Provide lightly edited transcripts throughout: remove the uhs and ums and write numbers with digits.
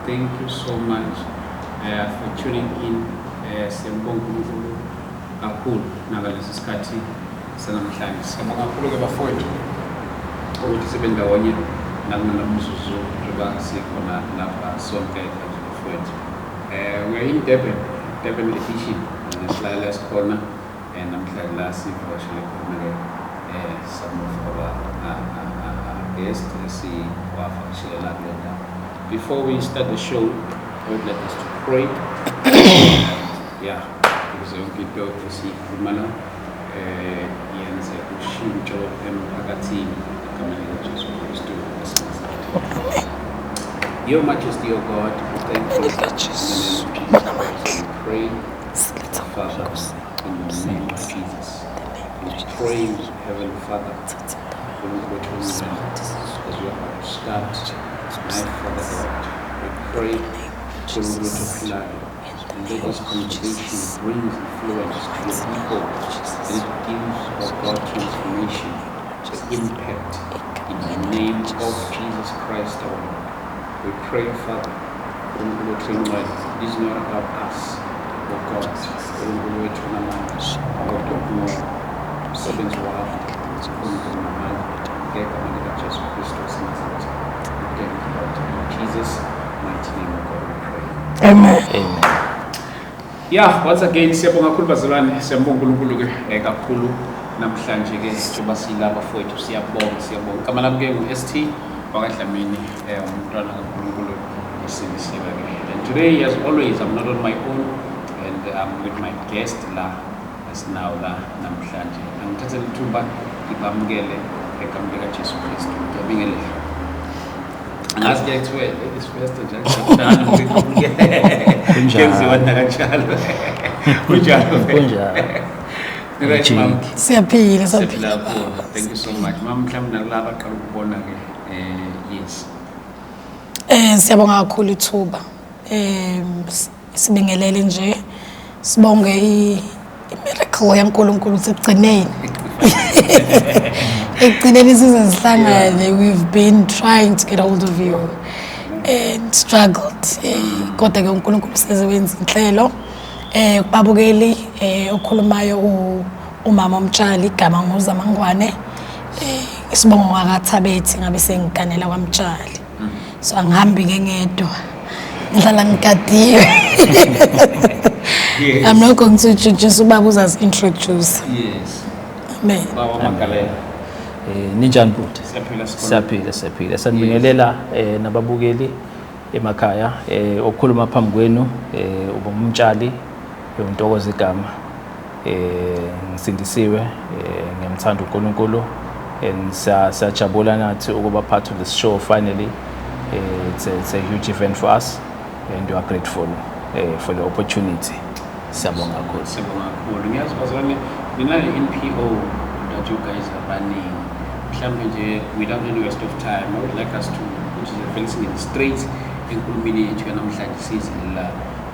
Thank you so much for tuning in. Kakhulu nagalesi sikhathi sanamhlanje sibonga kakhulu ke bafowethu ukuthi sebendawonye nakumamzuzu njengoba sikhona lapha sonke bafowethu we're in Durban edition nesihlala esikhona namhlanje la sivakashele khona some of our guests esiwavakashele la kulo. Before we start the show, I would like us to pray. Into esikhulumana yenze ushintsho emphakathini egameni Jesu Kristu. Your Majesty, O God, we thank you in the name of Jesus. We pray, Father, in the name of Jesus. We pray, Heavenly Father, as we are about to start, my Father God, we pray to multiply. And let this conversation brings influence to your people, and it gives, oh God, transformation, the impact in the name of Jesus Christ our Lord. We pray, Father, this is not about us, oh God, Jesus' mighty name, oh God, we pray. Amen. Amen. Yeah, once again siyabonga kakhulu bazalwane, siyambonga uNkulunkulu ke kakhulu namhlanje ke njengoba silapha fowethu siyabonga. Kama lami ke ngu-ST wakadlamini umntwana kaNkulunkulu esindisiwe ke. And today, as always, I'm not on my own and I'm with my guest la asinawo la namhlanje. Angithathe lithuba ngibamukele egameni likaJesu Kristu. Ngiyabingelela. Angazi ke kuthiwe ladies first nje kanjalo kenziwa kanjalo kunjalo siyaphila. Thank you so much mama. Mhlawumbe nakulaba aqala ukubona ke yes siyabonga kakhulu ithuba sibingelele nje sibonge i-miracle yaNkulunkulu sekugcineni. We've been trying to get hold of you and struggled. Kodwa ke uNkulunkulu sewenza inhlelo. Kubabukeli okhulumayo umama Mtshali igama ngozamangwane. Isibongo ngakathabethi ngabe sengikanela kwaMtshali. So angihambi ngedwa. Ngihlala ngikadiwe. I'm not going to introduce ubaba uzazi-introduce. Yes. Amen. Baba Magdalena. Ninjani bhuti? Siyaphila. Sanibingelela nababukeli emakhaya okhuluma phambi kwenu ubumtshali yontokoza igama ngisindisiwe ngiyamthanda uNkulunkulu and siyajabula nathi ukuba part of this show finally. It's a huge event for us and we are grateful for the opportunity. Siyabonga kakhulu. Ngiyazi bazalwane mina NPO that you guys are running. Without any waste of time, I would like us to put the fencing in straight and culminate to namhlanje season la.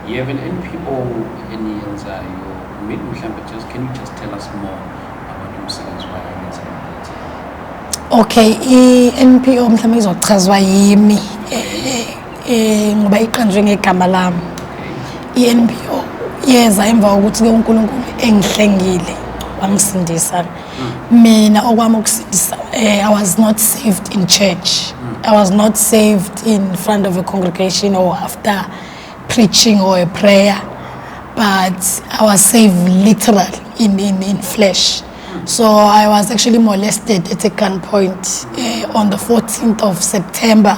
You have an NPO eniyenza yo mid mhlawumbe just can you just tell us more about umsebenzi wayo yenza? Okay, i-NPO mhlawumbe izochazwa yimi ngoba iqanjwe ngegama lami. I-NPO yeza emva ukuthi ke uNkulunkulu engihlengile wangisindisa. Mina okwami ukusindisa I was not saved in church. I was not saved in front of a congregation or after preaching or a prayer, but I was saved literally in flesh. So I was actually molested at a gunpoint on the 14th of September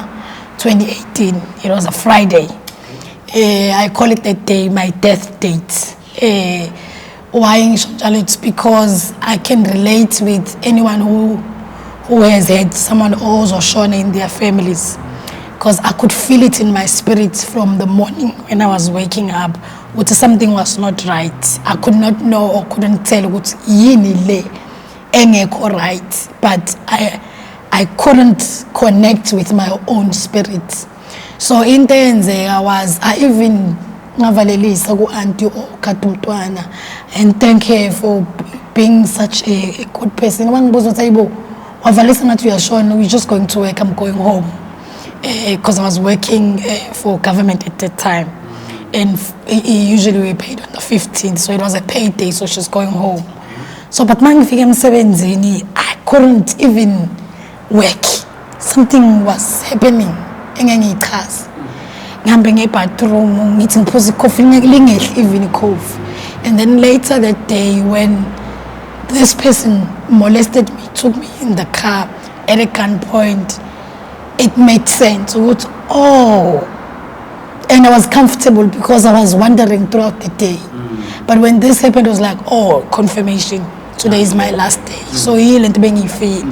2018. It was a Friday. I call it that day my death date. Why? It's because I can relate with anyone who has had someone else or shown in their families, because I could feel it in my spirit from the morning when I was waking up. What something was not right. I could not know or couldn't tell what yini le engekho right, but I couldn't connect with my own spirit. So in the end, I even ngavalelisa ku auntie and thank her for being such a good person. Wangibuza ukuthi ayibo wavalisa ngathi uyashona, we're just going to work, I'm going home. Because I was working for government at that time. And usually we paid on the 15th, so it was a payday, so she's going home. So, but mangifika msebenzin, I couldn't even work. Something was happening. Engangichazi. Ngihambe ngebathroom, ngithi ngiphuza ikhofi lingehle even ikhofi. And then later that day when this person molested me, took me in the car at a gunpoint, it made sense. Oh, and I was comfortable because I was wandering throughout the day. But when this happened, I was like, oh, confirmation. Today is my last day. So he let me feel.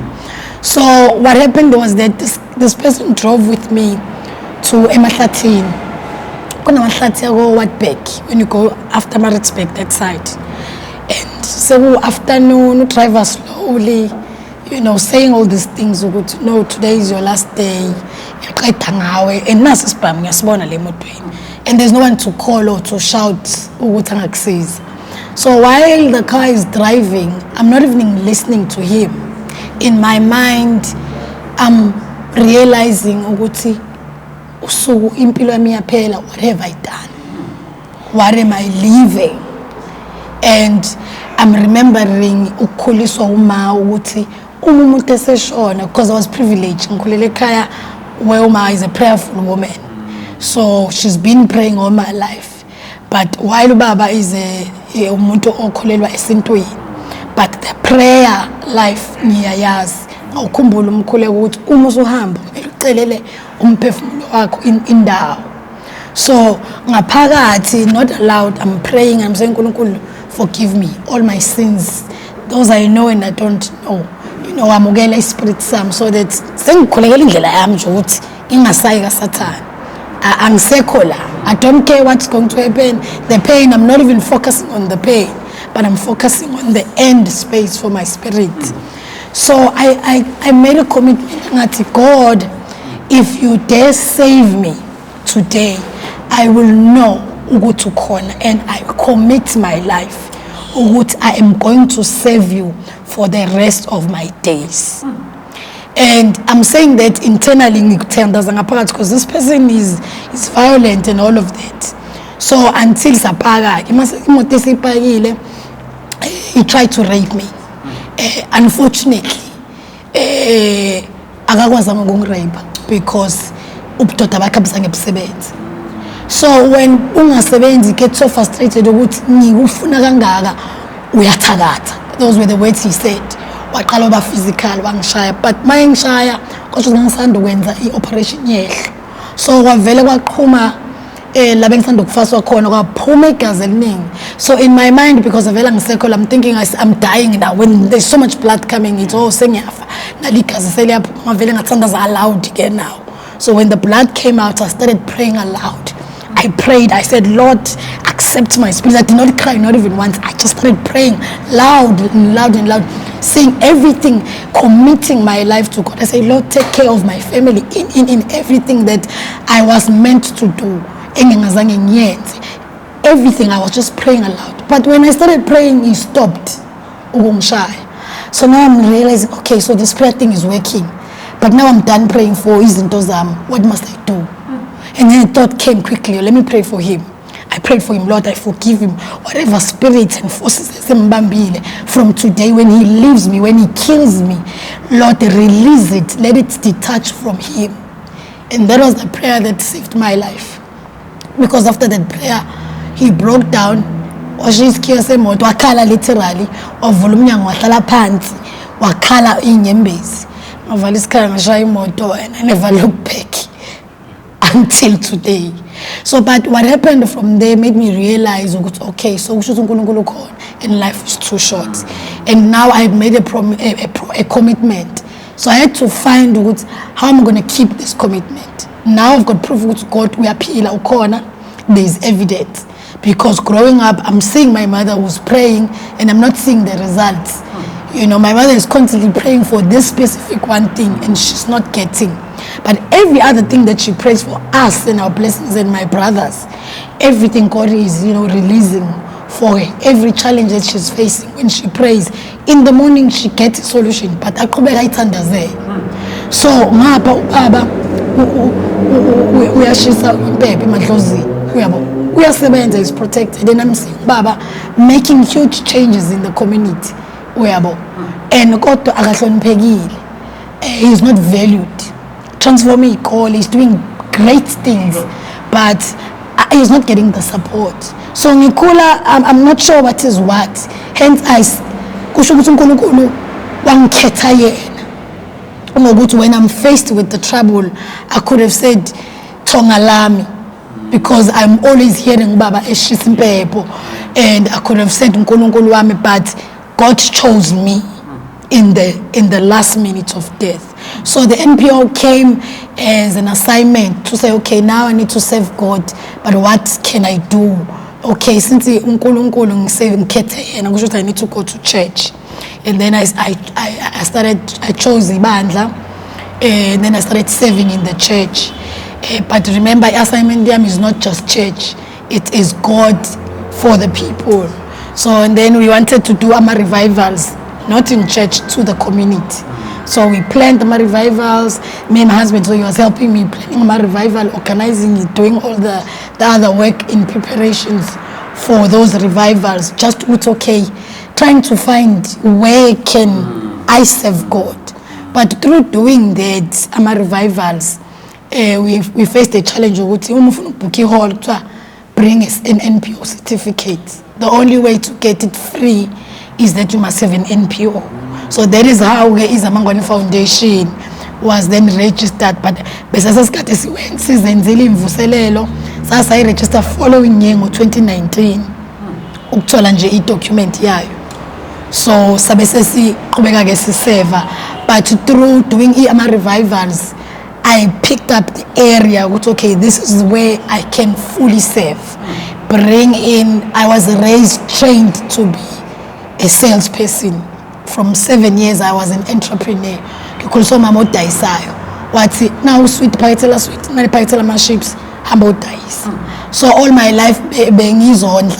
So what happened was that this person drove with me to Emahlathini. Kuna Mahlathi go what back when you go after Maritzburg that side. And so afternoon, driver slowly, you know, saying all these things. No, today is your last day. And there's no one to call or to shout. So while the car is driving, I'm not even listening to him. In my mind, I'm realizing, what have I done? What am I leaving? And I'm remembering ukhuliswa uma ukuthi umuntu eseshona, because I was privileged. Ngikhulele ekhaya where Uma is a prayerful woman. So she's been praying all my life. But while Baba is umuntu okholelwa esintweni, but the prayer life ngiyayazi. Awukhumbula umkhuleko ukuthi uma usuhamba ucelele umphefumulo wakho indawo. So ngaphakathi, not allowed, I'm praying, I'm saying uNkulunkulu forgive me all my sins, those I know and I don't know. You know, amukela ispirit sami so that sengikhulekela indlela yami nje ukuthi ingasayi kaSathane. Angisekho la. I don't care what's going to happen. The pain, I'm not even focusing on the pain, but I'm focusing on the end space for my spirit. So I made a commitment ngathi, God, if you dare save me today, I will know ukuthi ukhona, and I commit my life ukuthi I am going to serve you for the rest of my days. And I'm saying that internally ngikuthandaza ngaphakathi because this person is violent and all of that. So until sapaka imoto esipakile, he tried to rape me. Unfortunately, akakwazanga ukungirape because ubudoda bakhe abuzange busebenze. So when ungasebenzi get so frustrated ukuthi ngikufuna kangaka uyathakatha. Those were the words he said. Waqala uba physical wangishaya, but maye ngishaya kodwa ngisanda ukwenza i-operation yehlo. So kwavele kwaqhuma la bengisanda ukufaswa khona kwaphuma igazi eliningi. So in my mind, because avela ngisekho, I'm thinking I'm dying now when there's so much blood coming, it's all sengiyafa naligazi seliyaphuma ngavele ngathandaza aloud again now. So when the blood came out, I started praying aloud. I prayed, I said, Lord, accept my spirit. I did not cry, not even once. I just started praying loud and loud and loud, saying everything, committing my life to God. I said, Lord, take care of my family in everything that I was meant to do. Everything, I was just praying aloud. But when I started praying, he stopped. So now I'm realizing, okay, so this prayer thing is working. But now I'm done praying for izinto zami. What must I do? And then a thought came quickly, let me pray for him. I prayed for him, Lord, I forgive him. Whatever spirits and forces from today, when he leaves me, when he kills me, Lord, release it. Let it detach from him. And that was the prayer that saved my life. Because after that prayer, he broke down. Wakhala literally. Wahlala phansi. Wakhala inyembezi. Ngavala isikhala ngashaya imoto and I never looked back until today. So, but what happened from there made me realize, okay, so and life is too short. And now I made a commitment. So I had to find how I'm going to keep this commitment. Now I've got proof with God, we are pila ukona, there is evidence. Because growing up, I'm seeing my mother who's praying and I'm not seeing the results. You know, my mother is constantly praying for this specific one thing and she's not getting. But every other thing that she prays for us and our blessings and my brothers, everything God is, releasing for her. Every challenge that she's facing, when she prays, in the morning she gets a solution, but aqhubeka ayithandaze. So ngapha ubaba uyashisa impepho emadlozini, uyabo, uyasebenza, is protected, and I'm seeing baba making huge changes in the community, uyabo, and kodwa akahloniphekile. He's not valued. Transforming call, he's doing great things, but he's not getting the support. So ngikula, I'm not sure what is what. Hence kusho ukuthi uNkulunkulu wangikhetha yena. Ngokuthi when I'm faced with the trouble, I could have said thonga lami, because I'm always hearing baba eshisa impepho, and I could have said uNkulunkulu wami, but God chose me in the last minute of death. So the NPO came as an assignment to say, okay, now I need to serve God, but what can I do? Okay, since uNkulunkulu ngikhethe yena, kusho ukuthi I need to go to church. And then I chose ibandla, and then I started serving in the church. But remember, assignment yami is not just church, it is God for the people. So, and then we wanted to do ama revivals, not in church, to the community. So we planned my revivals. Me and my husband, so he was helping me planning my revival, organizing it, doing all the other work in preparations for those revivals. Just with okay, trying to find where can I serve God. But through doing that, my revivals, we faced a challenge of bring an NPO certificate. The only way to get it free is that you must have an NPO. So that is how eyayizama Foundation was then registered. But besasesikhathi sizenzile imvuselelo, sasa I-register following year ngo-2019 ukuthola nje i-document yayo. So sabe sesiqhubeka ke siseva, but through doing ama revivals, I picked up the area which, okay, this is where I can fully serve. Bring in, I was trained to be a salesperson. From 7 years, I was an entrepreneur. Because mama odaisayo. What's it now? Sweet paitela sweet, nali paitela maships, hambo dais. So all my life, being is on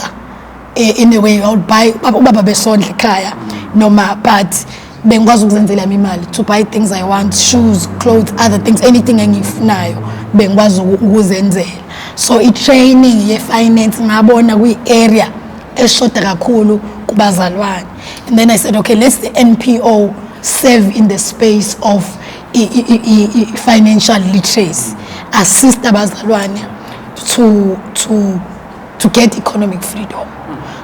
in a way I would buy ubaba besondla kaya noma, but bengikwazi ukuzenzela imali to buy things I want, shoes, clothes, other things, anything engifunayo bengikwazi ukuzenzela. So i-training ye-finance ngabona kwi-area eshoda kakhulu kubazalwane. And then I said, okay, let's the NPO serve in the space of financial literacy, assist abazalwane to get economic freedom.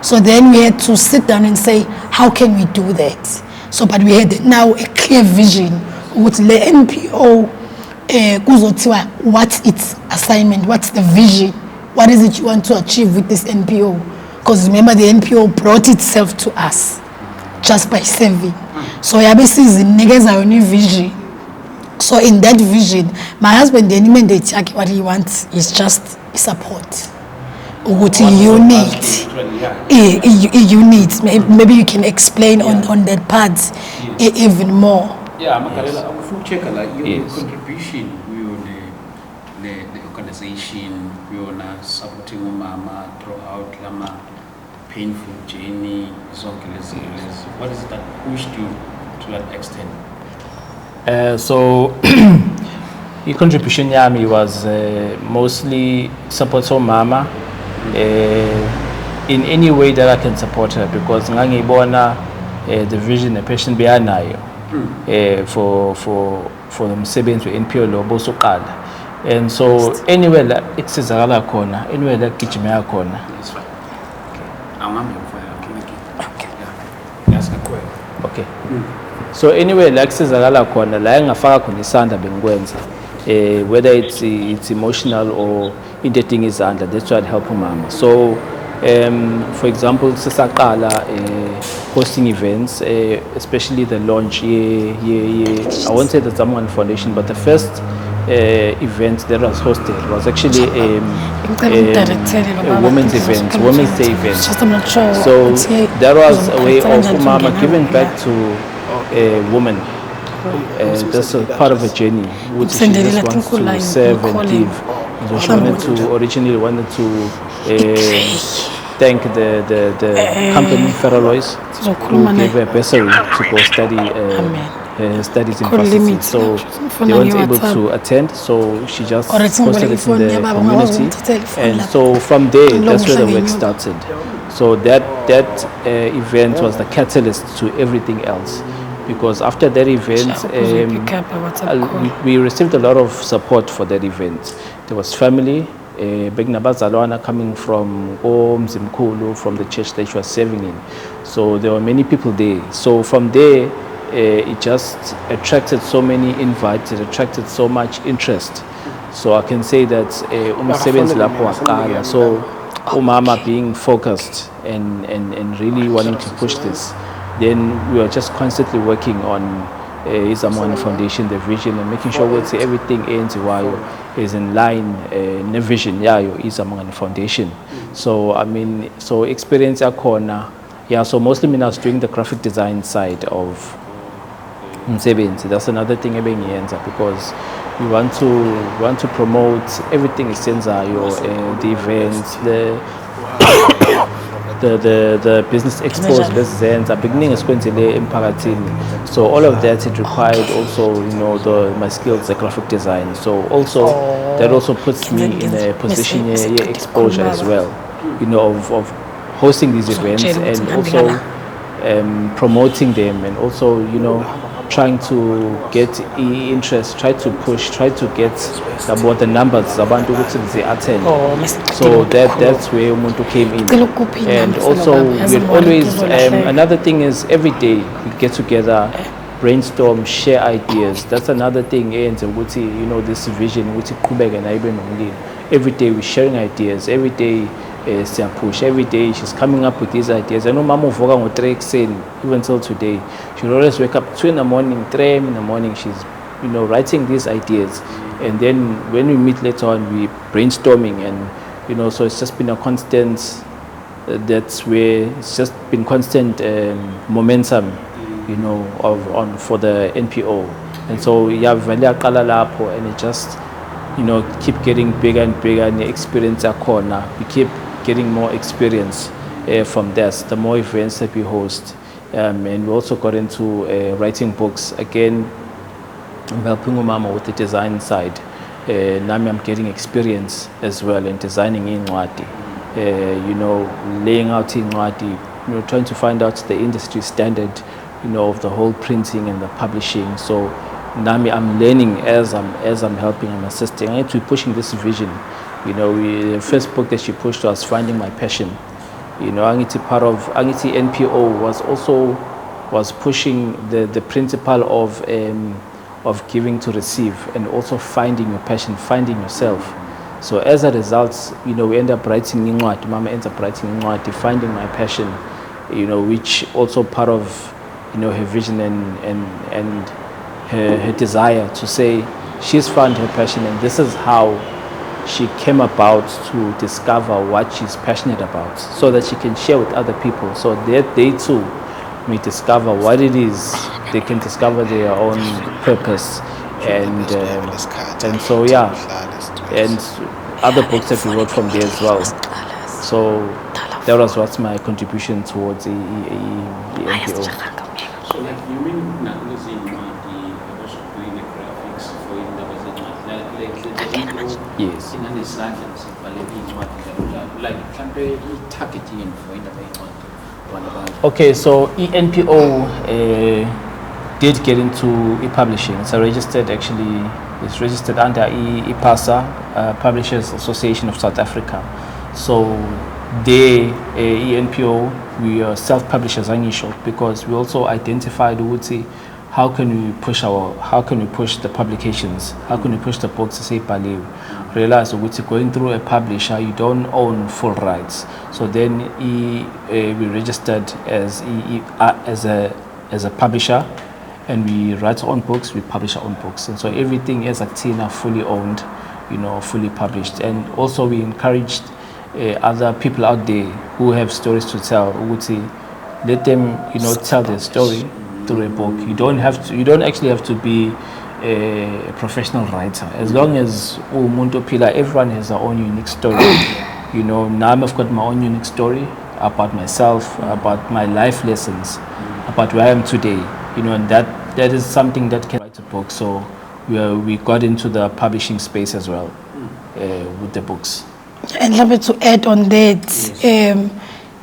So then we had to sit down and say, how can we do that? So, but we had now a clear vision with the NPO. What's its assignment? What's the vision? What is it you want to achieve with this NPO? Because remember, the NPO brought itself to us just by serving. So yabesi zinigeza yoni vision. So in that vision, my husband, the mandate what he wants is just support. What you need, maybe you can explain on that part even more. Yeah, Makarela, I will check like your contribution with the organization, we are supporting mama throughout lama painful journey. What is it that pushed you to that extent? So the contribution yami was mostly support mama. In any way that I can support her, because ngangibona the vision the passion beyanayo for the msebenzin NPO lo bosoqala, and so anywhere la ikusizakala khona, anywhere la gijimeka khona. That's right. Okay. So anyway, like sizakala khona la engafaka khona isandla bengikwenza, whether it's emotional or into thing izandla, that's what help mama. So for example, sisaqala hosting events, especially the launch I won't say the Zamwan Foundation, but the first event that was hosted was actually a women's event, Women's Day event. So that was a way of mama giving back to a woman. That's a part of a journey which she just wants to serve and give. So she originally wanted to thank the company Feralois sizokhuluma who naye. gave her a bursary to go study Amen. her studies in Call varsity. limit, So ngifuna they weren't ngiye able WhatsApp. to attend, so she just Or it's posted it in phone the yababa, ungakwazi community. ukungithathela ifoni And lapho. so from there, Ngilokhu that's where the ngihlangene work nyoka. started. So that event was the catalyst to everything else. Because after that event, Pick up a WhatsApp call. we received a lot of support for that event. There was family, Begnabazalwana coming from Mzimkulu, from the church that she was serving in. So there were many people there. So from there, it just attracted so many invites, it attracted so much interest. So I can say that msebenzin lapho waqala. So umama being focused and really wanting to push this. Then we were just constantly working on eyayizama Foundation, the vision, and making sure that everything is in line the vision yayo eyayizama Foundation. So I mean, so experience yakhona. Yeah, so mostly I was doing the graphic design side of msebenzin. That's another thing ebengiyenza because we want to promote everything isenzayo, the events, the business expos bezenza beginning esikwenzile emphakathini. So all of that, it required also, my skills, the graphic design. So also that also puts me in a position exposure as well, of hosting these events and also promoting them, and also trying to get interest, try to push, try to get about the numbers abantu ukuthi they attend. So that's where umuntu came in. And also we always another thing is every day we get together, brainstorm, share ideas. That's another thing eyenza ukuthi this vision ukuthi qhubeke nayo ibe nomlilo. Every day we're sharing ideas, every day push. Every day she's coming up with these ideas. I know Mama uvuka ngo3 ekseni, even till today. She'll always wake up 2 in the morning, 3 in the morning. She's writing these ideas, and then when we meet later on, we brainstorming, and so it's just been a constant. That's where it's just been constant momentum, for the NPO, and so yavele yakhala lapho, and it just keep getting bigger and bigger, and the experience corner. We keep getting more experience from this, the more events that we host. And we also got into writing books. Again, I'm helping Umama with the design side. Now I'm getting experience as well in designing incwadi. Laying out incwadi, trying to find out the industry standard, of the whole printing and the publishing. So now I'm learning as I'm helping, I'm assisting. I need to be pushing this vision. The first book that she pushed was Finding My Passion. Part of NPO was pushing the principle of giving to receive, and also finding your passion, finding yourself. So as a result, we end up writing incwadi. Mama ends up writing incwadi, Finding My Passion, which also part of her vision and her desire to say she's found her passion, and this is how she came about to discover what she's passionate about, so that she can share with other people, so that they too may discover what it is. They can discover their own purpose, and so and other books that we wrote from there as well. So that was what's my contribution towards the NPO. So like you mean also doing the graphics for Yes. Okay, so NPO did get into e-publishing. It's registered under IPASA, Publishers Association of South Africa. So they, NPO, we are self-publishers because we also identified how can we push the publications, how can we push the books to say Baliw. Realize going through a publisher, you don't own full rights. So then we registered as a publisher, and we write our own books, we publish our own books, and so everything is Actina fully owned, fully published. And also we encouraged other people out there who have stories to tell. Let them tell their story through a book. You don't actually have to be a professional writer. As long as everyone has their own unique story, You know, now I've got my own unique story about myself, about my life lessons, about where I am today. You know, and that is something that can write a book. So we got into the publishing space as well with the books. And happy to add on that,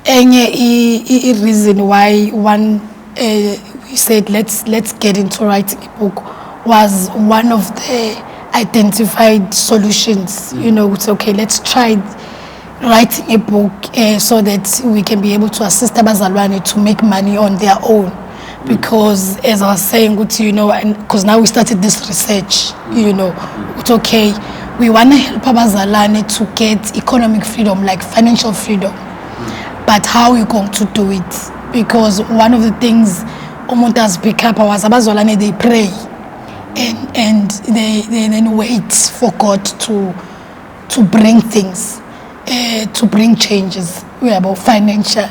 any reason why we said let's get into writing a book was one of the identified solutions. You know, it's okay, let's try writing a book so that we can be able to assist abazalwane to make money on their own. Because as I was saying, you know, and because now we started this research, you know, it's okay, we want to help abazalwane to get economic freedom, like financial freedom. But how are we going to do it? Because one of the things umuntu has picked up was abazalwane, they pray and they then wait for God to bring things, to bring changes. We are about financial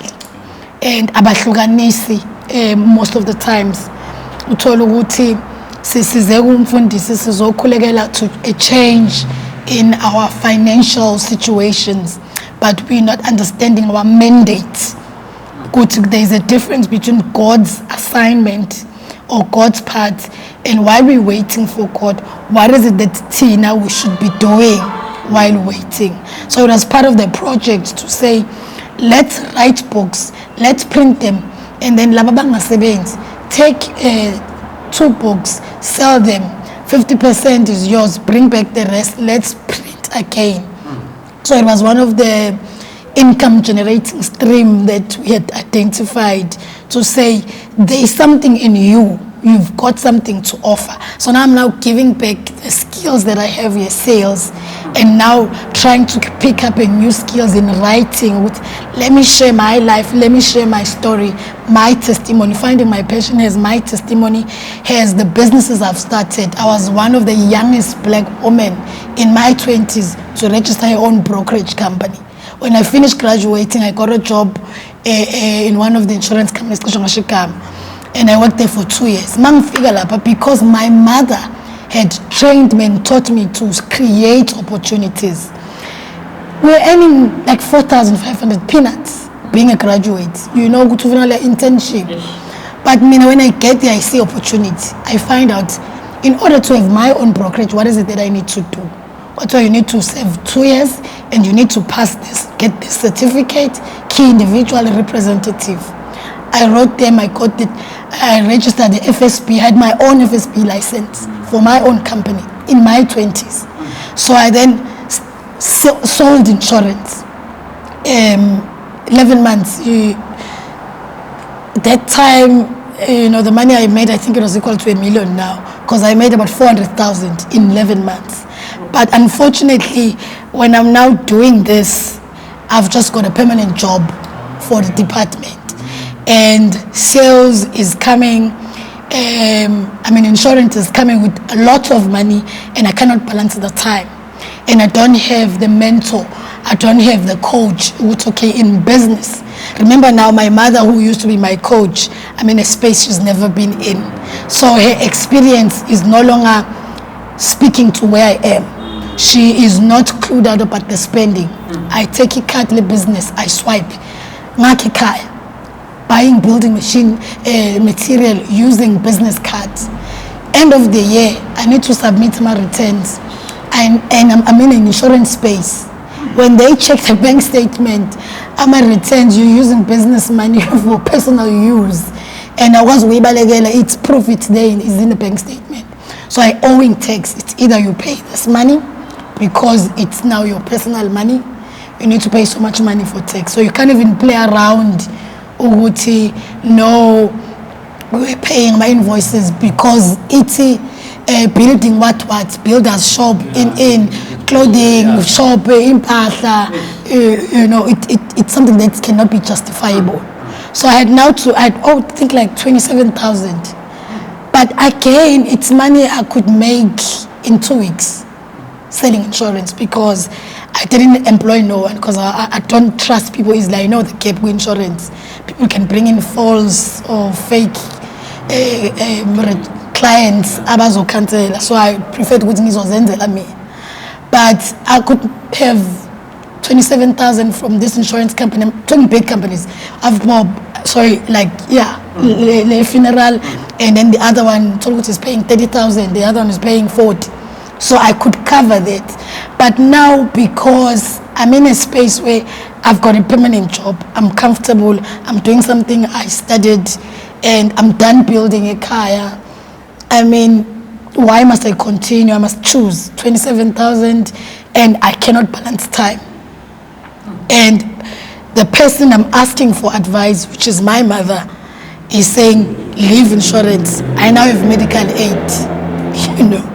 and abahlukanisi. Most of the times uthola ukuthi sisize kumfundisi sizokhulekela to a change in our financial situations, but we're not understanding our mandate. There is a difference between God's assignment or God's part and while we're waiting for God, what is it that Tina we should be doing while waiting? So it was part of the project to say, let's write books, let's print them, and then take 2 books, sell them, 50% is yours, bring back the rest, let's print again. So it was one of the income generating stream that we had identified to say there is something in you, you've got something to offer. So now I'm now giving back the skills that I have here, sales, and now trying to pick up a new skills in writing. Let me share my life, let me share my story, my testimony, finding my passion as my testimony, has the businesses I've started. I was one of the youngest black women in my 20s to register her own brokerage company. When I finished graduating, I got a job in one of the insurance companies, and I worked there for 2 years. Because my mother had trained me and taught me to create opportunities. We were earning like 4,500 peanuts being a graduate. You know, go to internship. But when I get there, I see opportunity. I find out, in order to have my own brokerage, what is it that I need to do? What you need to serve 2 years, and you need to pass this, get this certificate, key individual representative. I wrote them, I got it, I registered the FSP, had my own FSP license for my own company in my 20s. So I then sold insurance. 11 months. That time, the money I made, I think it was equal to $1 million now, because I made about 400,000 in 11 months. But unfortunately, when I'm now doing this, I've just got a permanent job for the department. And sales is coming, insurance is coming with a lot of money, and I cannot balance the time. And I don't have the mentor, I don't have the coach who's okay in business. Remember now, my mother, who used to be my coach, I'm in a space she's never been in. So her experience is no longer speaking to where I am. She is not clued out about the spending. I take a card business, I swipe. Buying building machine material using business cards. End of the year, I need to submit my returns. And I'm in an insurance space. When they check the bank statement, my returns, you're using business money for personal use. And I was it's profit there is in the bank statement. So I owing tax. It's either you pay this money because it's now your personal money. You need to pay so much money for tax. So you can't even play around. No, we're paying my invoices because it's building builders shop in clothing shop in Patha. It's something that cannot be justifiable. So I had now to think like 27,000. But again, it's money I could make in 2 weeks selling insurance, because I didn't employ no one, because I don't trust people easily. I know the gap with insurance. People can bring in false or fake clients. So I prefer to go to me. But I could have 27,000 from this insurance company. I'm talking big companies. I've the funeral, and then the other one is paying 30,000. The other one is paying 40. So I could cover that. But now, because I'm in a space where I've got a permanent job, I'm comfortable, I'm doing something I studied, and I'm done building a car. I mean, why must I continue? I must choose 27,000, and I cannot balance time. And the person I'm asking for advice, which is my mother, is saying, leave insurance. I now have medical aid, you know.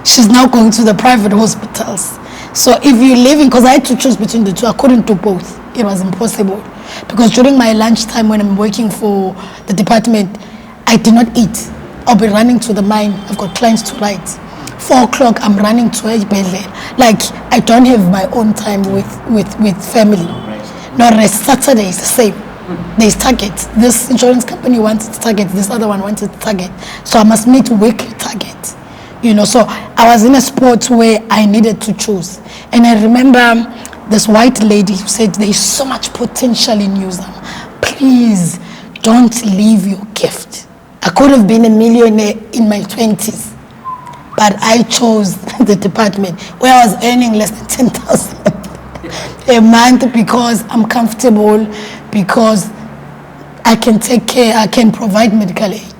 She's now going to the private hospitals. So if you're leaving, because I had to choose between the two, I couldn't do both. It was impossible. Because during my lunchtime when I'm working for the department, I did not eat. I'll be running to the mine. I've got clients to write. 4 o'clock, I'm running to yavele. Like, I don't have my own time with family. No rest. Saturday is the same. There's targets. This insurance company wants its target. This other one wants its target. So I must meet weekly targets. You know, so I was in a spot where I needed to choose. And I remember this white lady who said, there is so much potential in you, Zama. Please don't leave your gift. I could have been a millionaire in my 20s, but I chose the department where I was earning less than 10,000 a month because I'm comfortable, because I can take care, I can provide medical aid.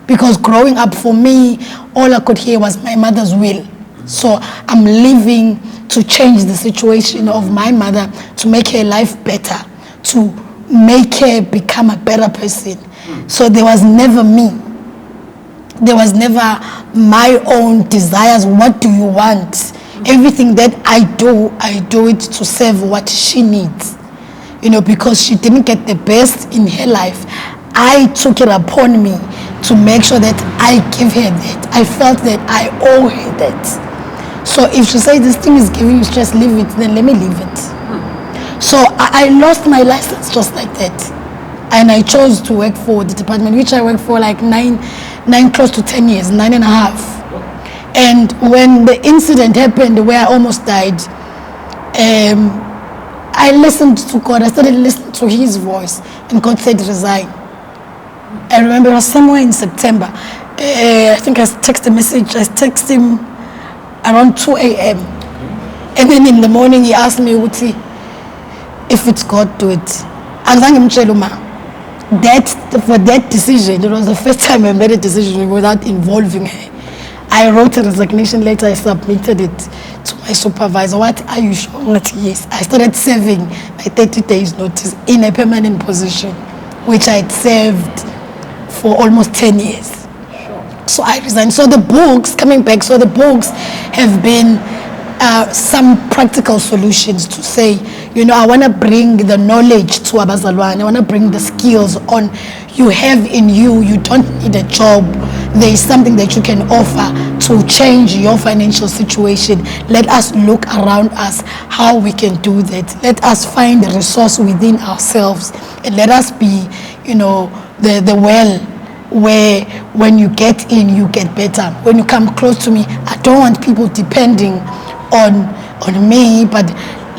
Because growing up for me, all I could hear was my mother's will. So I'm living to change the situation of my mother, to make her life better, to make her become a better person. So there was never me. There was never my own desires. What do you want? Everything that I do it to serve what she needs. You know, because she didn't get the best in her life. I took it upon me to make sure that I give her that. I felt that I owe her that. So if she says this thing is giving you stress, leave it, then let me leave it. So I lost my license just like that. And I chose to work for the department, which I worked for like nine, close to 10 years, 9.5. And when the incident happened where I almost died, I listened to God. I started listening to his voice, and God said, resign. I remember it was somewhere in September. I think I texted a message. I texted him around 2 a.m. And then in the morning, he asked me, Uti, if it's God, do it. For that decision, it was the first time I made a decision without involving her. I wrote a resignation letter, I submitted it to my supervisor. What are you sure? Yes. I started serving my 30 days notice in a permanent position, which I had served for almost 10 years. So I resigned. So the books, coming back, so the books have been some practical solutions to say, you know, I want to bring the knowledge to abazalwane. I want to bring the skills on you have in you. You don't need a job. There is something that you can offer to change your financial situation. Let us look around us how we can do that. Let us find the resource within ourselves, and let us be, you know, the well where when you get in, you get better. When you come close to me, I don't want people depending on me, but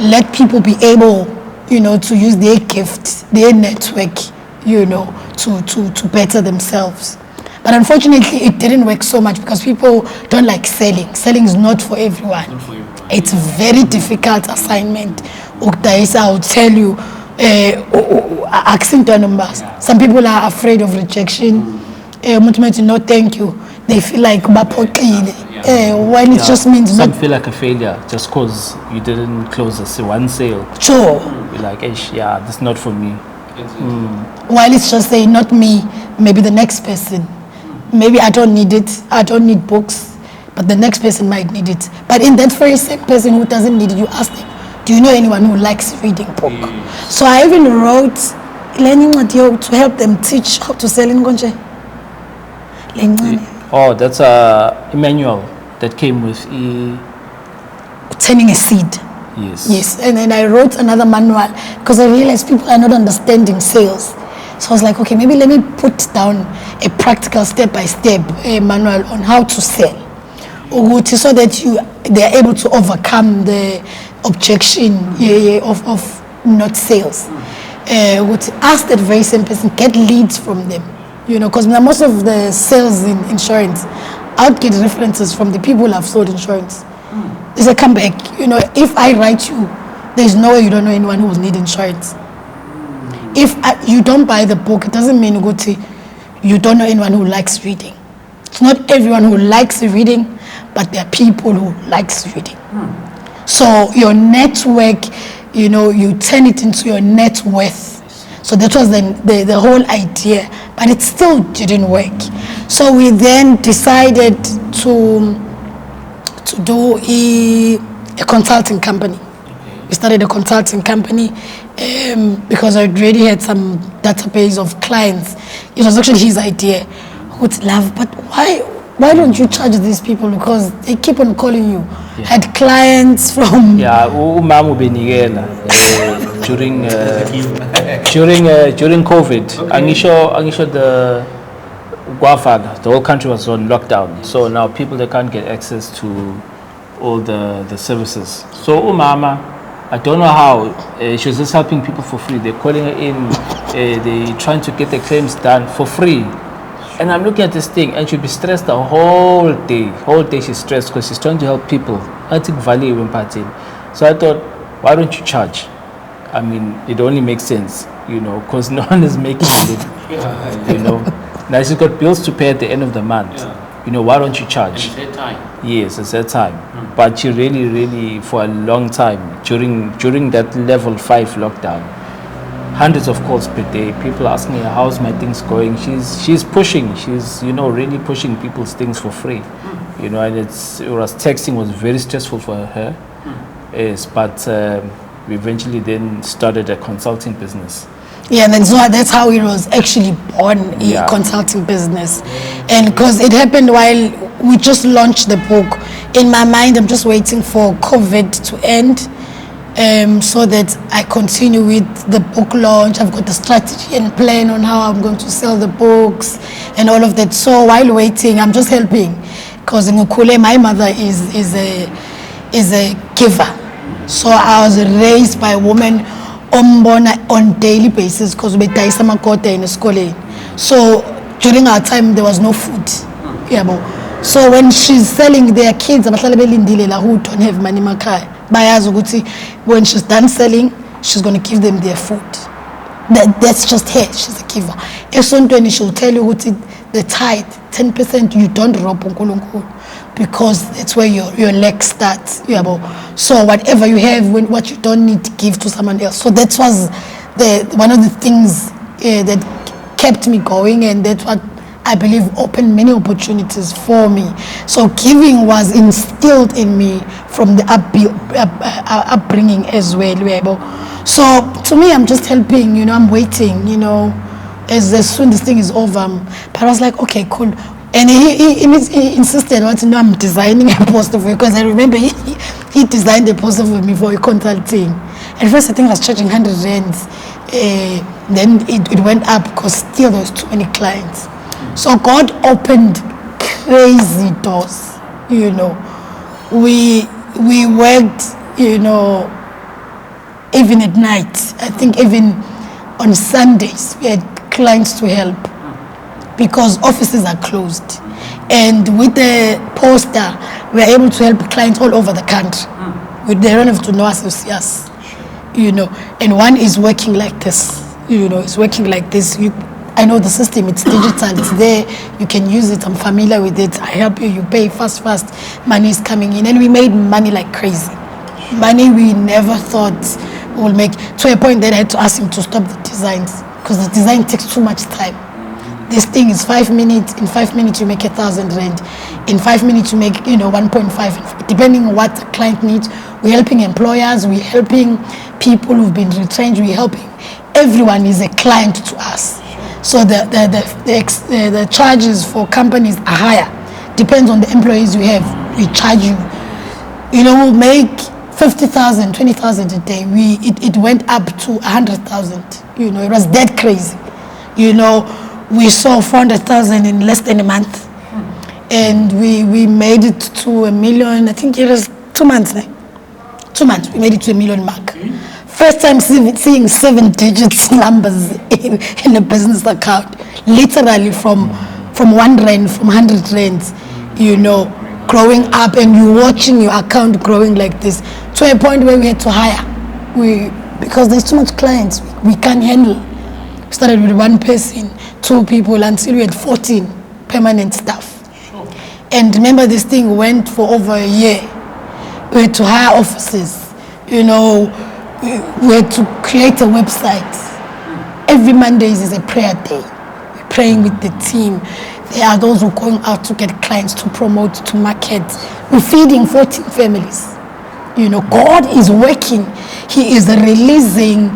let people be able, you know, to use their gift, their network, you know, to better themselves. But unfortunately, it didn't work so much because people don't like selling. Selling is not for everyone. It's a very difficult assignment. I'll tell you, accent numbers. Some people are afraid of rejection. No, thank you. They feel like when it just means some feel like a failure just because you didn't close one sale. Sure. You're like, yeah, this is not for me. While it's just saying not me, maybe the next person. Maybe I don't need it. I don't need books, but the next person might need it. But in that very same person who doesn't need it, you ask them, do you know anyone who likes reading book? Yes. So I even wrote learning audio to help them teach how to sell in Ngonje. Oh, that's a manual that came with turning a seed. Yes. Yes, and then I wrote another manual because I realized people are not understanding sales. So I was like, okay, maybe let me put down a practical step-by-step manual on how to sell, so that they are able to overcome the objection of not sales. Would ask that very same person, get leads from them, because most of the sales in insurance, I would get references from the people who have sold insurance. It's a comeback. If I write you, there's no way you don't know anyone who will need insurance. If you don't buy the book, it doesn't mean you don't know anyone who likes reading. It's not everyone who likes reading, but there are people who likes reading. So your network, you turn it into your net worth. So that was the whole idea, but it still didn't work. So we then decided to do a consulting company. We started a consulting company because I already had some database of clients. It was actually his idea. Would love, but why don't you charge these people, because they keep on calling you? Yeah. Had clients from umama ubenikela during COVID. Angisho the whole country was on lockdown, so now people, they can't get access to all the services. So umama, I don't know how, she was just helping people for free. They're calling her in, they're trying to get the claims done for free. And I'm looking at this thing, and she'll be stressed the whole day. Whole day she's stressed because she's trying to help people. I think value when partying. So I thought, why don't you charge? I mean, it only makes sense, because no one is making it. Now she's got bills to pay at the end of the month. Why don't you charge? It's that time. Yes, it's that time. But she really, for a long time, during that level 5 lockdown, hundreds of calls per day, people asking her, how's my things going? She's pushing, she's really pushing people's things for free. And texting was very stressful for her. Yes, but we eventually then started a consulting business. Yeah, and that's how it was actually born, a consulting business. And because it happened while we just launched the book. In my mind, I'm just waiting for COVID to end, so that I continue with the book launch. I've got the strategy and plan on how I'm going to sell the books and all of that. So while waiting, I'm just helping, because in Ukule, my mother is a giver. So I was raised by a woman on daily basis, because we die some in school. So during our time, there was no food. So when she's selling their kids, who don't have money, when she's done selling, she's going to give them their food. That's just her. She's a giver. If she'll tell you the tithe, 10%, you don't rob because it's where your leg starts. So whatever you have, what you don't need, give to someone else. So that was one of the things that kept me going, and that's what I believe opened many opportunities for me. So giving was instilled in me from the upbringing as well. So to me, I'm just helping, I'm waiting, as soon as this thing is over. But I was like, okay, cool. And he insisted, I'm designing a poster for you, because I remember he designed a poster for me for a consulting. At first, I think I was charging 100 rands. Then it went up because still there was too many clients. So God opened crazy doors, We worked, even at night. I think even on Sundays, we had clients to help, because offices are closed. And with the poster, we are able to help clients all over the country. They don't have to know us to see us, And one is working like this, it's working like this. I know the system, it's digital, it's there, you can use it, I'm familiar with it, I help you, you pay fast, money is coming in. And we made money like crazy. Money we never thought we would make, to a point that I had to ask him to stop the designs, because the design takes too much time. This thing is 5 minutes. In 5 minutes, you make 1,000 rand. In 5 minutes, you make 1.5, depending on what the client needs. We're helping employers. We're helping people who've been retrenched. We're helping everyone is a client to us. So the charges for companies are higher. Depends on the employees you have. We charge you. We'll make 50,000, 20,000 a day. It went up to 100,000. It was that crazy. We saw 400,000 in less than a month, and we made it to 1 million. I think it was 2 months now. 2 months, we made it to a million mark. First time seeing 7 digits numbers in a business account. Literally from 1 rand, from 100 rands, you know, growing up, and you watching your account growing like this, to a point where we had to hire. Because there's too much clients, we can't handle. We started with 1 person, 2 people, until we had 14 permanent staff. Sure. And remember, this thing went for over a year. We had to hire offices, you know, we had to create a website. Every Mondays is a prayer day. We're praying with the team. There are those who are going out to get clients, to promote, to market. We're feeding 14 families. You know, God is working. He is releasing,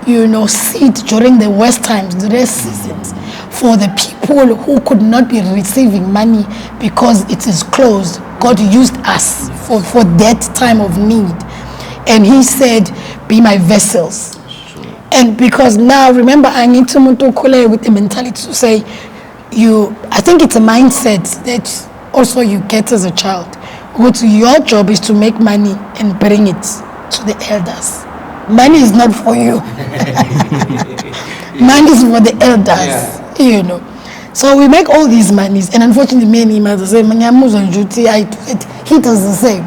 you know, seed during the worst times, the rest seasons, for the people who could not be receiving money because it is closed. God used us for that time of need. And he said, be my vessels. And because now, remember, I need to with the mentality to say, I think it's a mindset that also you get as a child. Your job is to make money and bring it to the elders. Money is not for you. Money is for the elders, you know. So we make all these monies, and unfortunately, many mothers say, he does the same.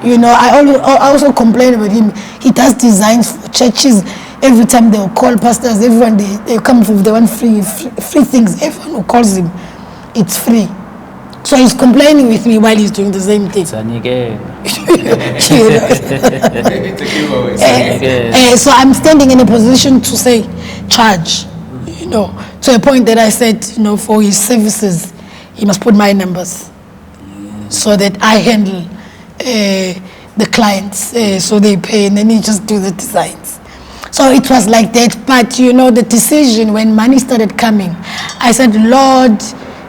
You know, I also complain about him. He does designs for churches. Every time they'll call pastors, everyone, they come with the one free things. Everyone who calls him, it's free. So he's complaining with me while he's doing the same thing. So I'm standing in a position to say, charge, you know, to a point that I said, you know, for his services, he must put my numbers so that I handle the clients, so they pay, and then he just do the designs. So it was like that. But you know, the decision when money started coming, I said, Lord,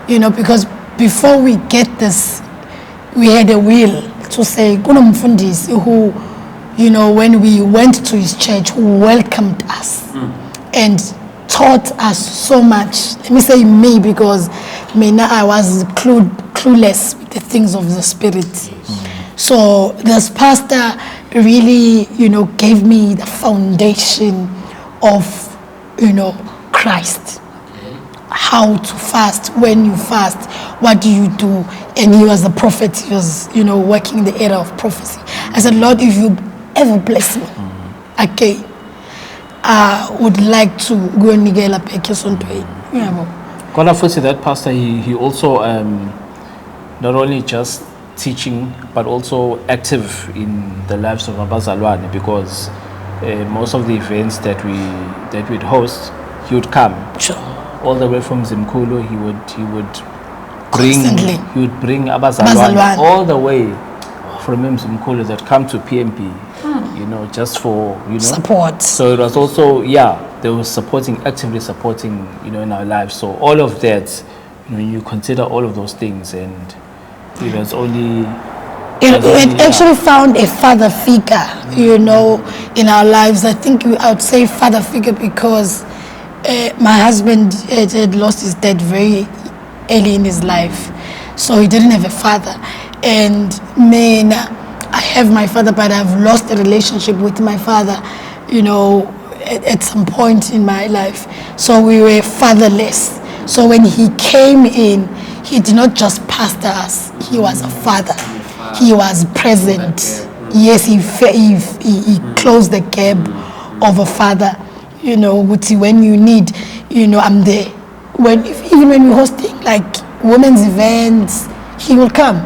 you know, because before we get this, we had a will to say, kunomfundisi who, you know, when we went to his church, who welcomed us and taught us so much. Let me say me, because I was clueless with the things of the spirit. So this pastor really, you know, gave me the foundation of, you know, Christ. How to fast, when you fast, what do you do? And he was a prophet. He was, you know, working in the era of prophecy. I said, Lord, if you ever bless me again, I would like to go and nigela pekesonto. Kona futhi, that pastor, he also not only just teaching but also active in the lives of abazalwane, because most of the events that we'd host, he would come. Sure. All the way from Zimkhulu, he would bring abazalwane all the way from Zimkhulu that come to PMP, you know, just for, you know, support. So it was also, they were actively supporting, you know, in our lives. So all of that, you know, you consider all of those things, and it was only. It actually found a father figure, you know, in our lives. I think I would say father figure because my husband had lost his dad very early in his life, so he didn't have a father. And I have my father, but I've lost a relationship with my father, you know, at some point in my life. So we were fatherless. So when he came in, he did not just pastor us, he was a father. He was present. Yes, he closed the gap of a father. You know, when you need, you know, I'm there. Even when we're hosting like women's events, he will come,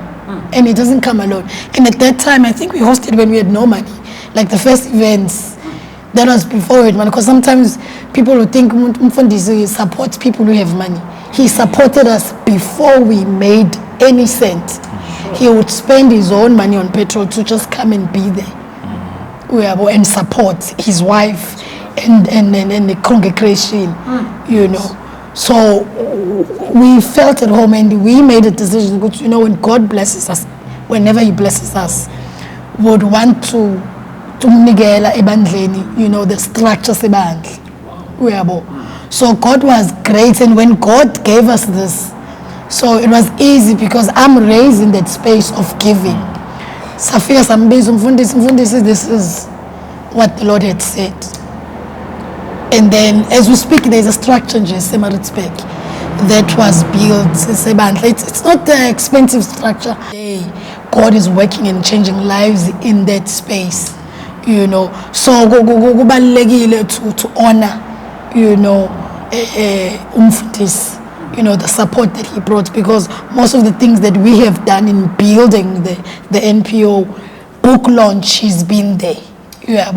and he doesn't come alone. And at that time, I think we hosted when we had no money. Like the first events, that was before it, because sometimes people would think Mfundisi supports people who have money. He supported us before we made any cent. He would spend his own money on petrol to just come and be there, and support his wife and the congregation, you know. So we felt at home, and we made a decision, you know, when God blesses us, whenever he blesses us, would want to nigela ebandleni, you know, the structure sebandla. So God was great, and when God gave us this, so it was easy because I'm raised in that space of giving. safika sambiza umfundisi, this is what the Lord had said. And then as we speak, there's a structure nje eMaritzburg that was built. It's not an expensive structure. God is working and changing lives in that space, you know. So kubalulekile to honor, you know, umfundisi, you know, the support that he brought, because most of the things that we have done in building the NPO book launch, he's been there. Yeah,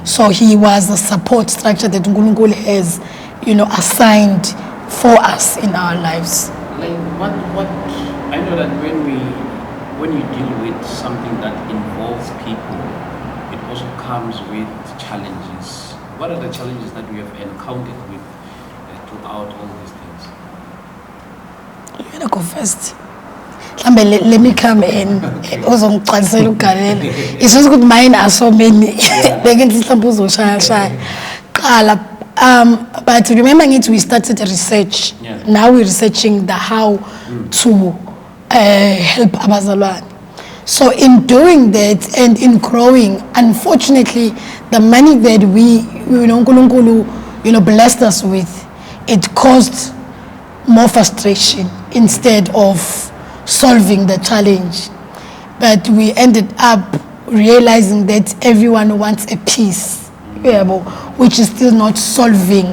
so he was a support structure that uNkulunkulu has, you know, assigned for us in our lives. Like what I know that when you deal with something that involves people, it also comes with challenges. What are the challenges that we have encountered with throughout all these things? You're gonna go first. Let me come in. It's just good, mine are so many. But remembering it, we started research. Yeah. Now we're researching the how to help abazalwane. So in doing that and in growing, unfortunately, the money that we uNkulunkulu, you know, blessed us with, it caused more frustration instead of solving the challenge. But we ended up realizing that everyone wants a piece, which is still not solving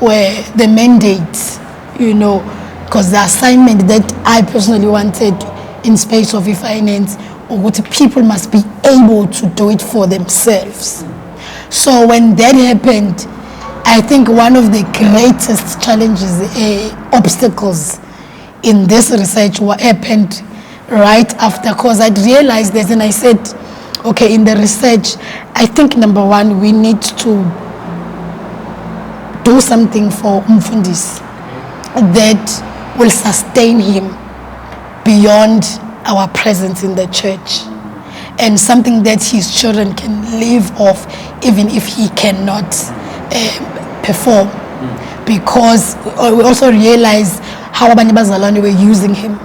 where the mandate, you know, because the assignment that I personally wanted in space of finance, or what people must be able to do it for themselves. So when that happened, I think one of the greatest challenges, obstacles in this research, what happened right after, because I'd realized this and I said, okay, in the research, I think number one, we need to do something for umfundisi that will sustain him beyond our presence in the church, and something that his children can live off even if he cannot perform. Because we also realize how abanye bazalwane were using him.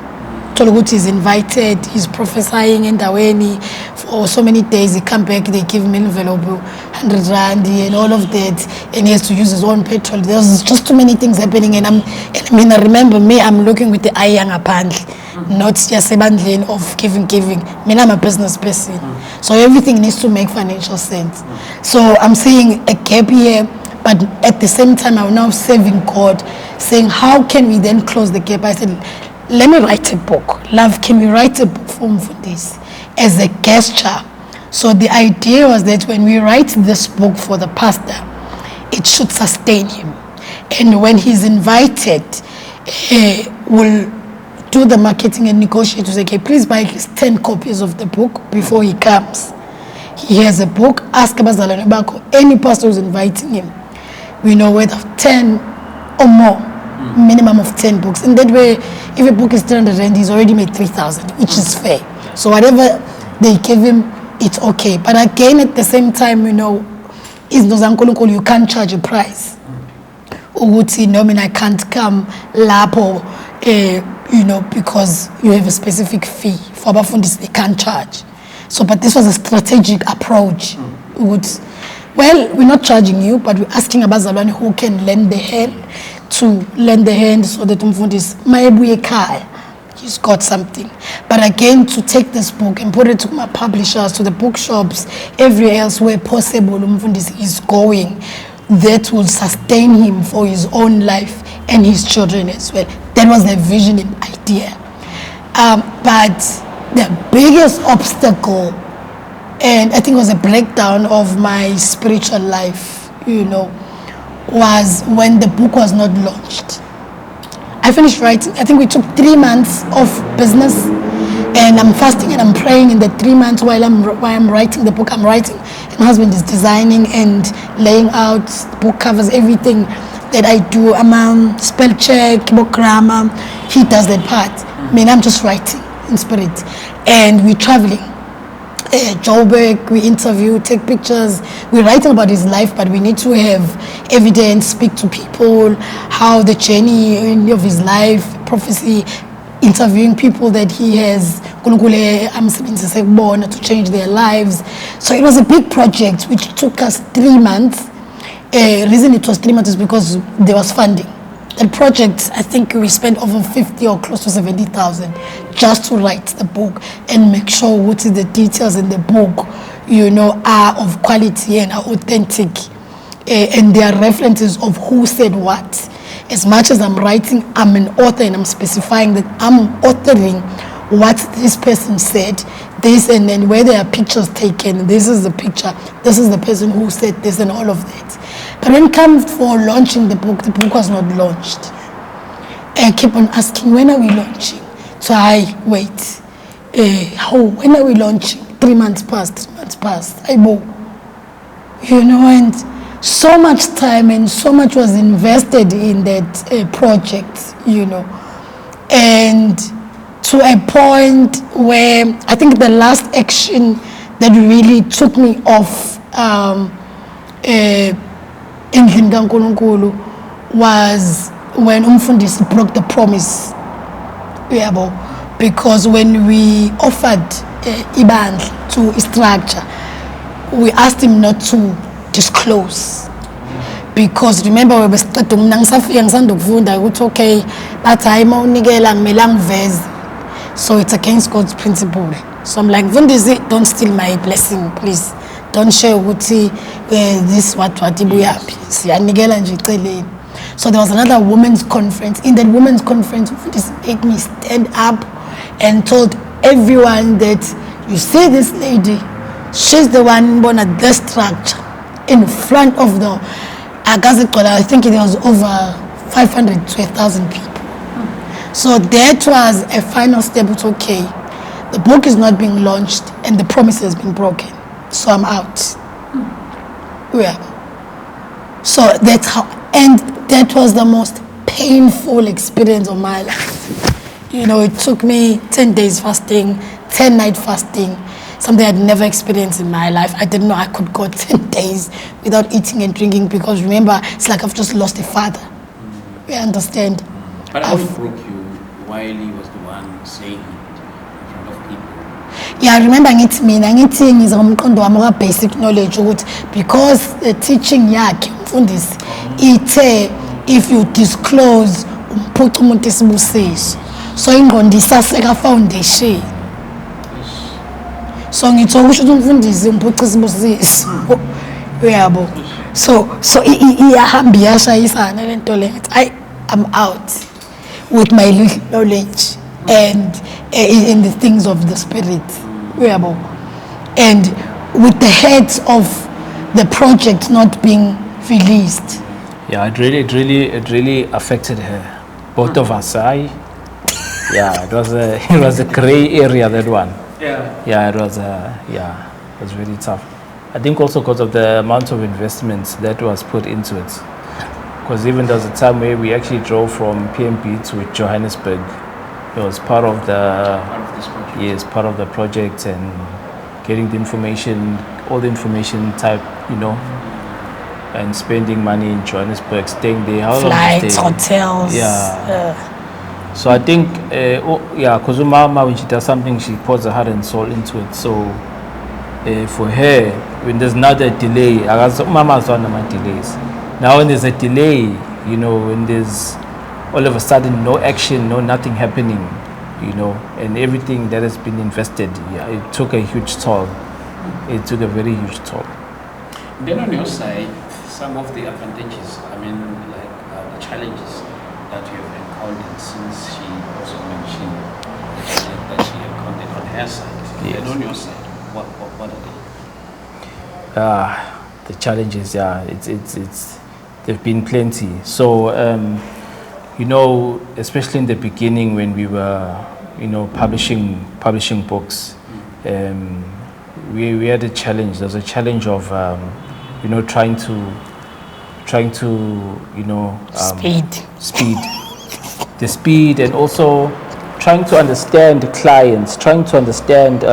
Toluguti is invited, he's prophesying in Daweni for so many days. He come back, they give him an envelope, 100 rand and all of that, and he has to use his own petrol. There's just too many things happening, and I remember me, I'm looking with the eye apparently, not just a bundling of giving. I'm a business person, so everything needs to make financial sense. So I'm seeing a gap here, but at the same time, I'm now serving God, saying, how can we then close the gap? I said, let me write a book. Love, can we write a book for this as a gesture? So the idea was that when we write this book for the pastor, it should sustain him. And when he's invited, we'll do the marketing and negotiate to say, okay, please buy 10 copies of the book before he comes. He has a book, ask abazalwane bakho, any pastor who's inviting him, we know whether 10 or more, minimum of 10 books. In that way, if a book is 300 rand, he's already made 3,000, which is fair. So whatever they give him, it's okay. But again, at the same time, you know, you can't charge a price. Uguti, no, I can't come lapo, you know, because you have a specific fee. For abafundisi, they can't charge. So, but this was a strategic approach. Well, we're not charging you, but we're asking abazalwane who can lend the hand so that umfundisi mayebuye ekhaya, he's got something. But again, to take this book and put it to my publishers, to the bookshops, everywhere else where possible, umfundisi is going, that will sustain him for his own life and his children as well. That was the vision and idea. But the biggest obstacle, and I think it was a breakdown of my spiritual life, you know, was when the book was not launched. I finished writing. I think we took 3 months of business, and I'm fasting and I'm praying in the 3 months while I'm writing the book. I'm writing, and my husband is designing and laying out book covers, everything that I do. I'm spell check, book grammar. He does that part. I mean, I'm just writing in spirit, and we're traveling. Joburg, we interview, take pictures. We're writing about his life, but we need to have evidence, speak to people, how the journey of his life, prophecy, interviewing people that he has uNkulunkulu amsebenzise kubona to change their lives. So it was a big project which took us 3 months. Reason it was 3 months is because there was funding. The project, I think we spent over 50 or close to 70,000 just to write the book and make sure what is the details in the book, you know, are of quality and are authentic. And there are references of who said what. As much as I'm writing, I'm an author and I'm specifying that I'm authoring what this person said, this, and then where there are pictures taken, this is the picture, this is the person who said this and all of that. But when it comes for launching the book was not launched. I keep on asking, when are we launching? So I wait. When are we launching? 3 months passed. You know, and so much time and so much was invested in that project, you know. And to a point where I think the last action that really took me off endlini kaNkulunkulu was when umfundisi broke the promise. Yabo, because when we offered ibandla to structure, we asked him not to disclose. Because remember, we were starting mina ngisafika ngisanda ukufunda ukuthi okay, bathi hayi mawunikela ngimela ngiveze. So it's against God's principle. So I'm like, Mfundisi, don't steal my blessing, please. Don't share ukuthi this what ibuyaphi. Siyanikela nje iceleni. So there was another women's conference. In that women's conference, Mfundisi made me stand up and told everyone that you see this lady, she's the one born at this structure in front of the I think it was over 500 to 1,000 people. So that was a final step. It's okay. The book is not being launched and the promise has been broken. So I'm out. Yeah. So that's how, and that was the most painful experience of my life. You know, it took me 10 days fasting, 10 night fasting, something I'd never experienced in my life. I didn't know I could go 10 days without eating and drinking because remember, it's like I've just lost a father. You understand? But how it broke you while he was the one saying it in front of people? Yeah, I remember ngithi mina ngithi ngizomqondo wami ka basic knowledge ukuthi because the teaching yakhe umfundisi ithe if you disclose umphuca umuntu isibusiso. So ingqondo isaseka foundation. So ngitho kusho ukuthi umfundisi umphuca isibusiso. Uyabo. So iyahamba iyashayisana lento le I'm out with my little knowledge and in the things of the spirit. And with the heads of the project not being released. Yeah, it really affected her. Both of us. It was a gray area, that one. Yeah, it was really tough. I think also because of the amount of investments that was put into it. Because even there was a time where we actually drove from PMB to Johannesburg. It was part of the part of the project and getting the information, all the information type, you know, and spending money in Johannesburg, staying there. Flights, hotels. Yeah. So I think, because Mama, when she does something, she pours her heart and soul into it. So for her, when there's not a delay, Mama's one of my delays. Now when there's a delay, you know, when there's all of a sudden no action, nothing happening, you know, and everything that has been invested, it took a huge toll. It took a very huge toll. Then on your side, some of the advantages, I mean, like the challenges that you have encountered, since she also mentioned the challenge that she encountered on her side. Yes. Then on your side, what are they? The challenges, there've been plenty. So, you know, especially in the beginning when we were, you know, publishing books, we had a challenge. There's a challenge of, you know, trying to, you know, the speed, and also trying to understand the clients, trying to understand,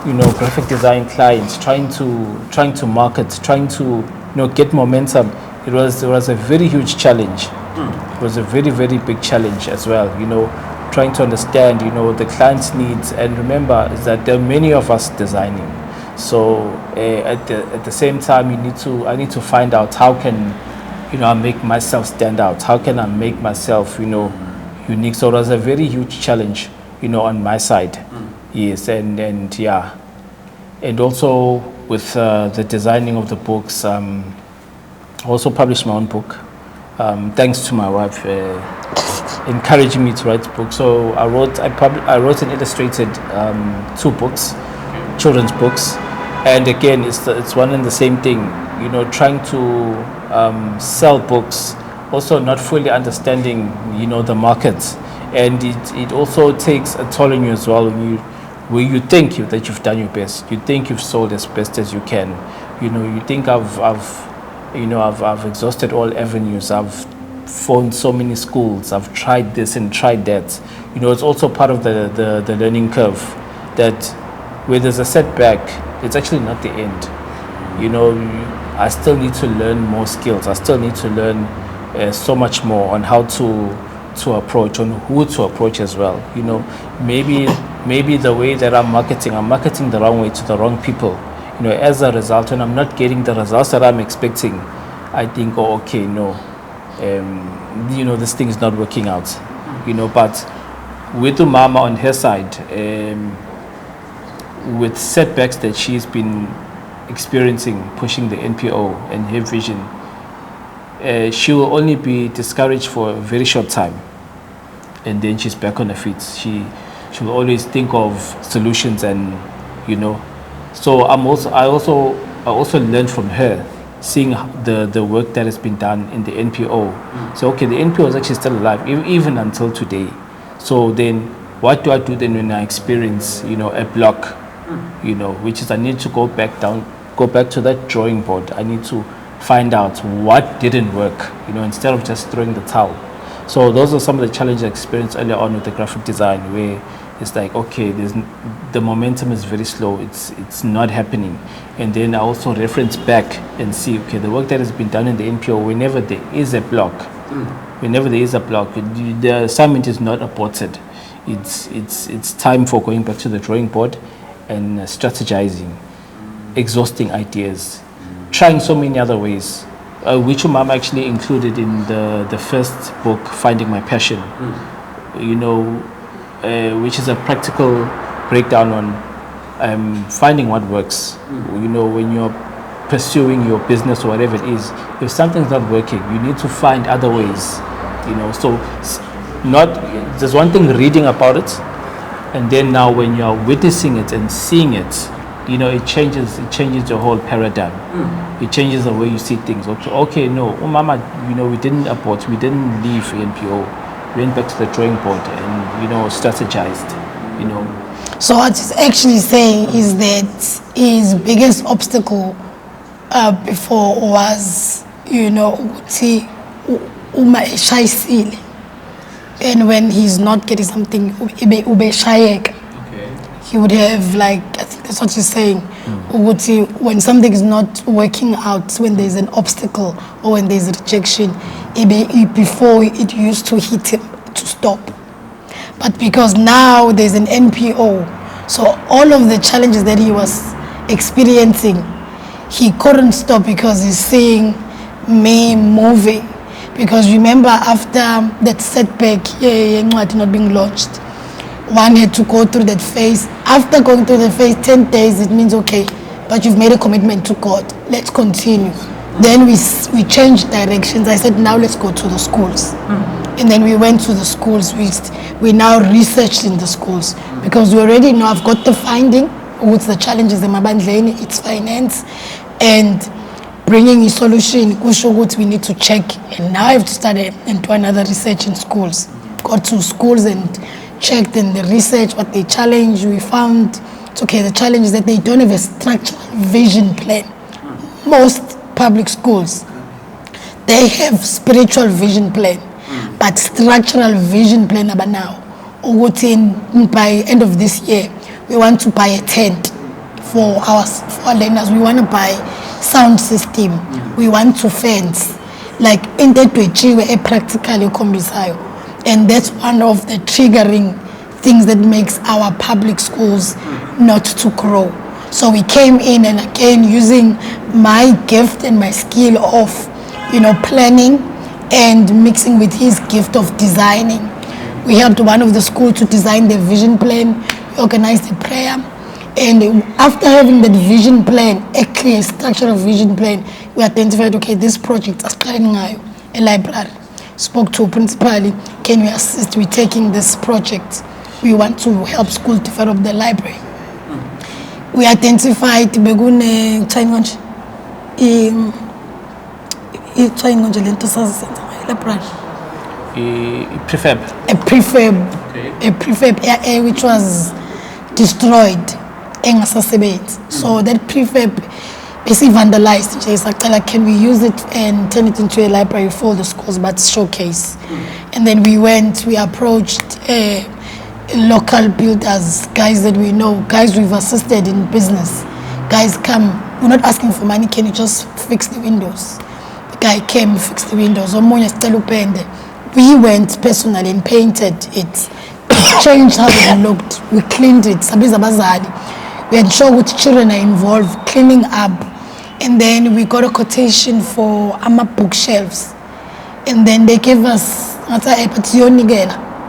you know, graphic design clients, trying to market, trying to, you know, get momentum. It was a very huge challenge. It was a very, very big challenge as well, you know, trying to understand, the client's needs. And remember is that there are many of us designing. So at the same time, I need to find out how can, I make myself stand out. How can I make myself, unique? So it was a very huge challenge, on my side. Yes, and yeah. And also with the designing of the books, I also published my own book, thanks to my wife encouraging me to write books. So I wrote and illustrated 2 books, children's books, and again it's one and the same thing. Trying to sell books, also not fully understanding the market, and it also takes a toll on you as well. Where you think that you've done your best, you think you've sold as best as you can, you think I've exhausted all avenues, I've phoned so many schools, I've tried this and tried that. It's also part of the learning curve, that where there's a setback, it's actually not the end. I still need to learn more skills. I still need to learn so much more on how to approach, on who to approach as well. Maybe the way that I'm marketing the wrong way to the wrong people. As a result, when I'm not getting the results that I'm expecting, I think, oh, okay, no, this thing is not working out. But with Mama on her side, with setbacks that she's been experiencing, pushing the NPO and her vision, she will only be discouraged for a very short time, and then she's back on her feet. She will always think of solutions, and so I also learned from her, seeing the work that has been done in the NPO. So okay, the NPO is actually still alive even until today. So then what do I do then when I experience a block, which is I need to go back to that drawing board. I need to find out what didn't work, instead of just throwing the towel. So those are some of the challenges I experienced earlier on with the graphic design, where it's like, okay, the momentum is very slow, it's not happening. And then I also reference back and see, okay, the work that has been done in the NPO, whenever there is a block, the assignment is not aborted. It's time for going back to the drawing board and strategizing, exhausting ideas, trying so many other ways, which Mom actually included in the first book, Finding My Passion, which is a practical breakdown on finding what works. When you're pursuing your business or whatever it is, if something's not working, you need to find other ways. So there's one thing reading about it, and then now when you're witnessing it and seeing it, it changes your whole paradigm. It changes the way you see things. Okay, no, Mama, we didn't abort, we didn't leave NPO. We went back to the drawing board and strategized. So what he's actually saying is that his biggest obstacle before was, ukuthi uma eshayisile, and when he's not getting something, ubeshayeka. He would have, I think that's what he's saying, ukuthi when something is not working out, when there's an obstacle or when there's rejection, before it used to hit him to stop. But because now there's an NPO, so all of the challenges that he was experiencing, he couldn't stop because he's seeing me moving. Because remember, after that setback, not being launched, one had to go through that phase. After going through the phase, 10 days, it means, okay, but you've made a commitment to God. Let's continue. Then we changed directions. I said, now let's go to the schools. And then we went to the schools. We now researched in the schools because we already know I've got the finding, what's the challenges in Mabandleni, it's finance, and bringing a solution, we need to check. And now I have to start and do another research in schools. Got to schools and checked in the research what they challenge. We found, the challenge is that they don't have a structural vision plan. Most public schools, they have spiritual vision plan, but structural vision plan about now. By end of this year, we want to buy a tent for our learners. We want to buy sound system. We want to fence. In that way, a practically kombisayo. And that's one of the triggering things that makes our public schools not to grow. So we came in, and again, using my gift and my skill of, planning and mixing with his gift of designing. We helped one of the schools to design the vision plan. We organized a prayer. And after having that vision plan, a clear structural vision plan, we identified, okay, this project is a library. Spoke to principally, can we assist with taking this project? We want to help school develop the library. We identified prefab. A prefab which was destroyed. So that prefab basically vandalized. Can we use it and turn it into a library for the schools, but showcase? And then we approached local builders, guys that we know, guys we've assisted in business. Guys come, we're not asking for money, can you just fix the windows? The guy came, fixed the windows. We went personally and painted it, changed how it looked, we cleaned it. We ensured which children are involved, cleaning up. And then we got a quotation for bookshelves. And then they gave us,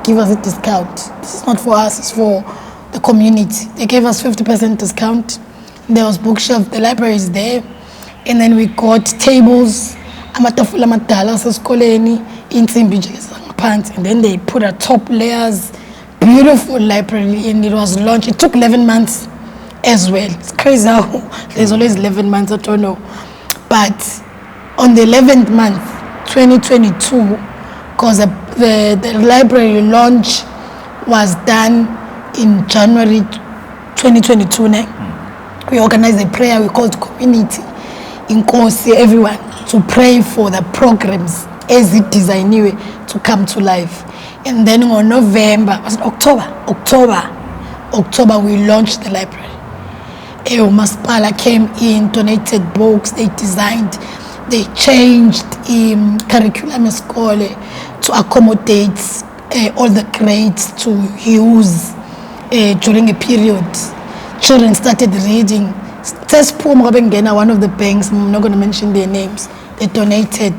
give us a discount. This is not for us, it's for the community. They gave us 50% discount. There was bookshelf, the library is there. And then we got tables, and then they put a top layers, beautiful library, and it was launched. It took 11 months as well. It's crazy how there's always 11 months, I don't know. But on the 11th month, 2022, because the library launch was done in January 2022. We organized a prayer, we called community in Kosi, everyone, to pray for the programs as it designed to come to life. And then on November, was it October, we launched the library. Masipala came in, donated books, they designed, they changed curriculum school to accommodate all the grades to use during a period. Children started reading. One of the banks, I'm not going to mention their names, they donated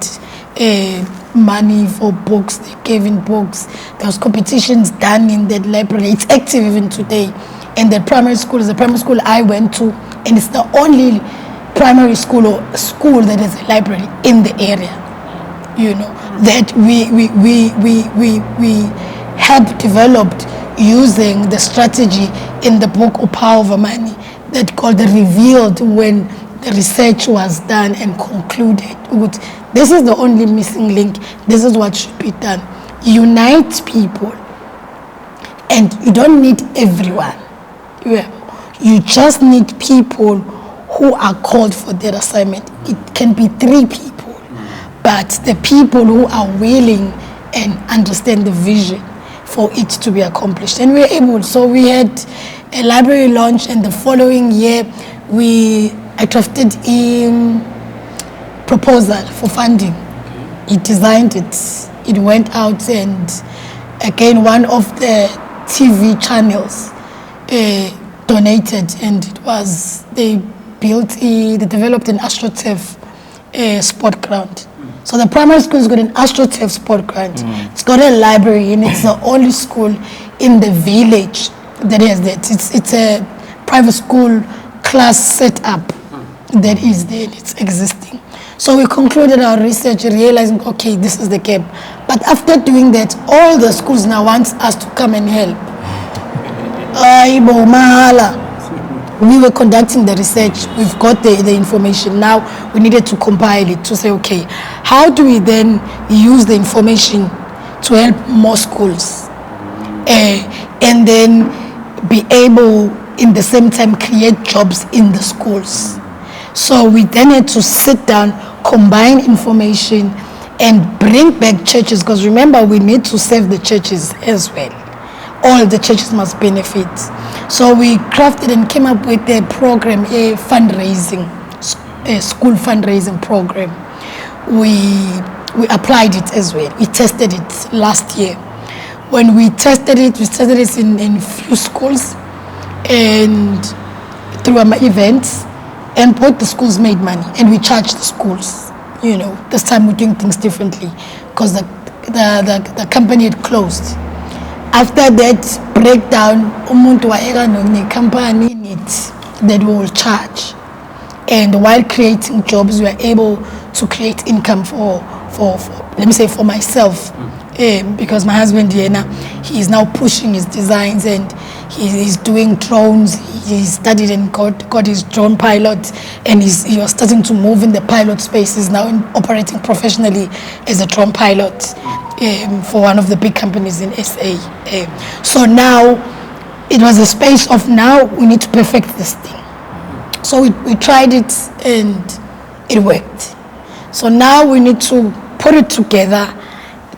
money for books, they gave in books. There was competitions done in that library. It's active even today. And the primary school is the primary school I went to, and it's the only primary school or school that has a library in the area. That we helped developed using the strategy in the book of Power Over Money that called the revealed when the research was done and concluded. This is the only missing link. This is what should be done. Unite people, and you don't need everyone. You just need people who are called for their assignment. It can be 3 people, but the people who are willing and understand the vision for it to be accomplished. And we were able, so we had a library launch, and the following year I drafted a proposal for funding. He designed it, it went out, and again one of the TV channels donated, and they developed an AstroTurf sport ground. So the primary school has got an AstroTurf sport ground. It's got a library, and it's the only school in the village that has that. It's a private school class set up that is there, it's existing. So we concluded our research, realizing, okay, this is the gap. But after doing that, all the schools now want us to come and help. We were conducting the research, we've got the information. Now we needed to compile it to say, okay, how do we then use the information to help more schools? And then be able, in the same time, create jobs in the schools. So we then had to sit down, combine information, and bring back churches, because remember, we need to serve the churches as well. All the churches must benefit. So we crafted and came up with a program, a school fundraising program. We applied it as well. We tested it last year. when we tested it in few schools and through our events, and both the schools made money, and we charged the schools. You know, this time we're doing things differently because the company had closed. After that breakdown, umuntu waeka no company in it that we will charge, and while creating jobs, we are able to create income for let me say for myself, because my husband Diana, he is now pushing his designs and he's doing drones. He studied and got his drone pilot, and he was starting to move in the pilot space. He's now operating professionally as a drone pilot for one of the big companies in SA. So now it was a space of now we need to perfect this thing. So we tried it and it worked. So now we need to put it together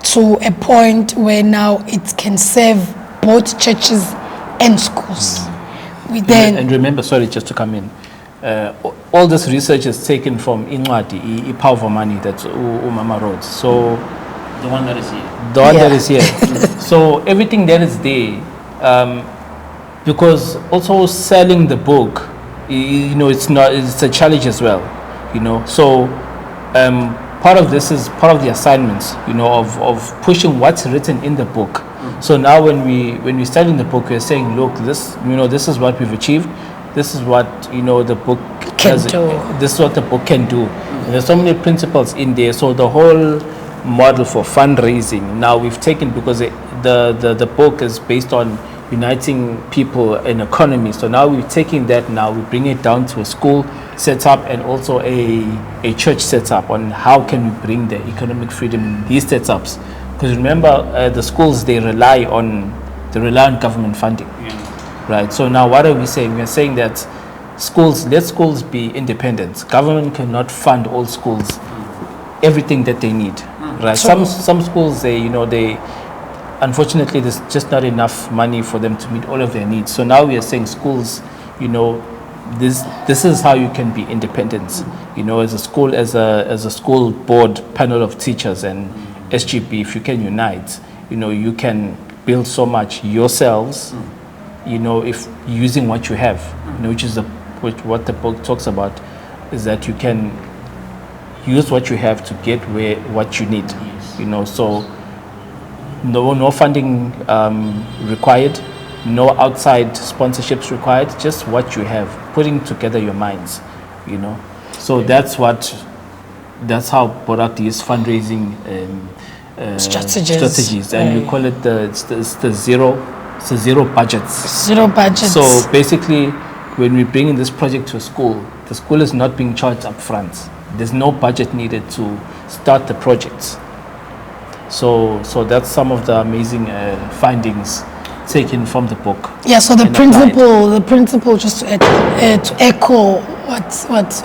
to a point where now it can serve both churches and schools. We then and remember, sorry, just to come in, all this research is taken from Incwadi, Power for Money that Umama wrote. So The one that is here. the one that is here. So everything that is there, because also selling the book, you know, it's a challenge as well, you know. So part of this is part of the assignments, you know, of pushing what's written in the book. So now when we study in the book, we're saying, look, this, you know, this is what we've achieved. This is what, you know, the book Can do. This is what the book can do. And there's so many principles in there. So the whole model for fundraising now we've taken, because the book is based on uniting people and economy. So now we're taking that, now we bring it down to a school setup and also a church setup on how can we bring the economic freedom in these setups. Because remember, the schools, they rely on government funding. Right. So now what are we saying? We're saying that let schools be independent. Government cannot fund all schools everything that they need. Right. Some schools, they unfortunately there's just not enough money for them to meet all of their needs. So now we are saying schools, you know, this is how you can be independent. You know, as a school, as a school board panel of teachers and SGB, if you can unite, you know, you can build so much yourselves. You know, if using what you have, you know, which is what the book talks about, is that you can use what you have to get what you need. You know, so no funding required, no outside sponsorships required, just what you have, putting together your minds, you know. So that's how Borak is fundraising strategies, and we call it the zero budgets. Zero budgets. So basically, when we bring in this project to a school, the school is not being charged up front. There's no budget needed to start the projects. So that's some of the amazing findings taken from the book. Yeah, so the principle, just to echo what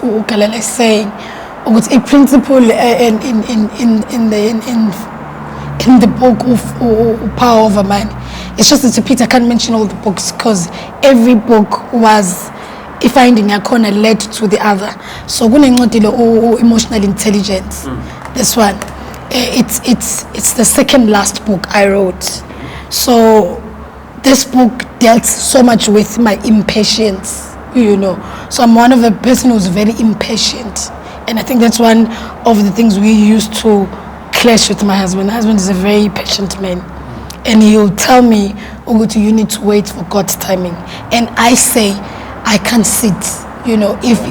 Ukalele is saying, a principle in the book of Power Over Money. It's just that Peter can't mention all the books because every book was a finding a corner led to the other. So when emotional intelligence, this one, it's the second last book I wrote. So this book dealt so much with my impatience, you know. So I'm one of the person who's very impatient, and I think that's one of the things we used to clash with my husband. My husband is a very patient man, and he'll tell me, Ugutu, you need to wait for God's timing. And I say, I can't sit, you know, if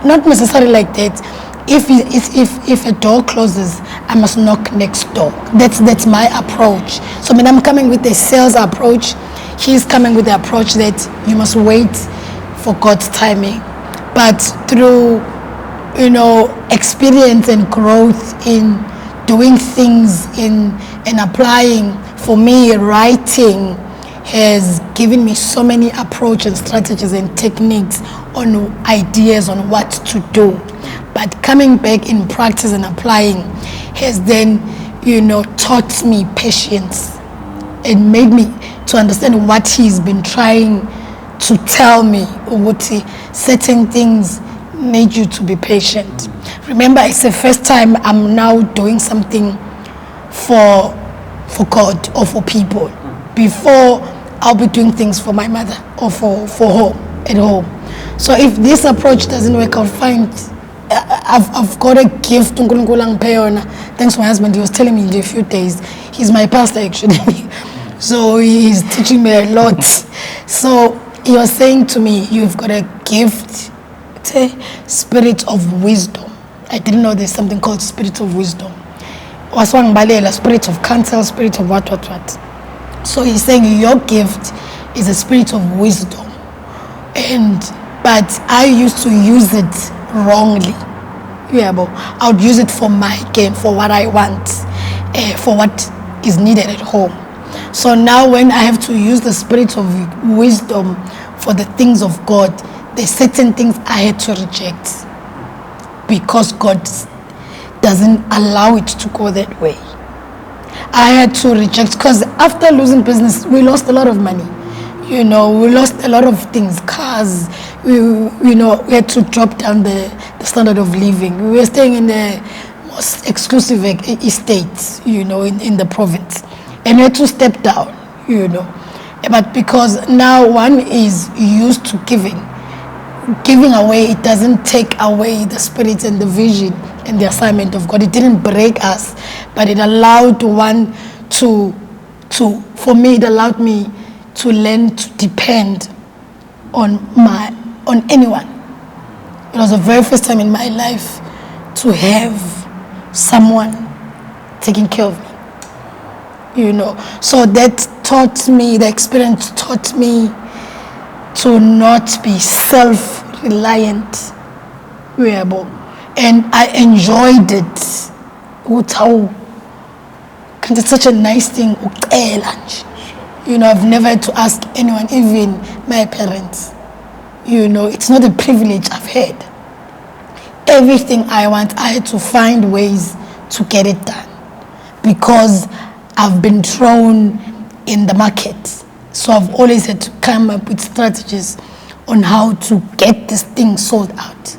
not necessarily like that. If a door closes, I must knock next door. That's my approach. So when I'm coming with a sales approach, he's coming with the approach that you must wait for God's timing. But through, you know, experience and growth in doing things and applying, for me, writing has given me so many approaches and strategies and techniques on ideas on what to do. But coming back in practice and applying has then, you know, taught me patience and made me to understand what he's been trying to tell me, Uguti. Certain things need you to be patient. Remember, it's the first time I'm now doing something for for God or for people before I'll be doing things for my mother or for home at home. So if this approach doesn't work, I'll find I've got a gift. Thanks to my husband, he was telling me in a few days. He's my pastor actually. So he's teaching me a lot. So he was saying to me, you've got a gift, spirit of wisdom. I didn't know there's something called spirit of wisdom. Spirit of counsel, spirit of what. So he's saying your gift is a spirit of wisdom. But I used to use it wrongly. Yeah, but I would use it for my gain, for what I want, for what is needed at home. So now when I have to use the spirit of wisdom for the things of God, there's certain things I had to reject because God doesn't allow it to go that way. I had to reject, because after losing business, we lost a lot of money. We lost a lot of things, cars. We had to drop down the standard of living. We were staying in the most exclusive estates, in the province. And we had to step down, But because now one is used to giving away, it doesn't take away the spirit and the vision and the assignment of God. It didn't break us, but it allowed one for me, it allowed me to learn to depend on anyone. It was the very first time in my life to have someone taking care of me, So that the experience taught me to not be self-reliant, and I enjoyed it. It's such a nice thing. I've never had to ask anyone, even my parents. It's not a privilege I've had. Everything I want, I had to find ways to get it done because I've been thrown in the market. So I've always had to come up with strategies on how to get this thing sold out.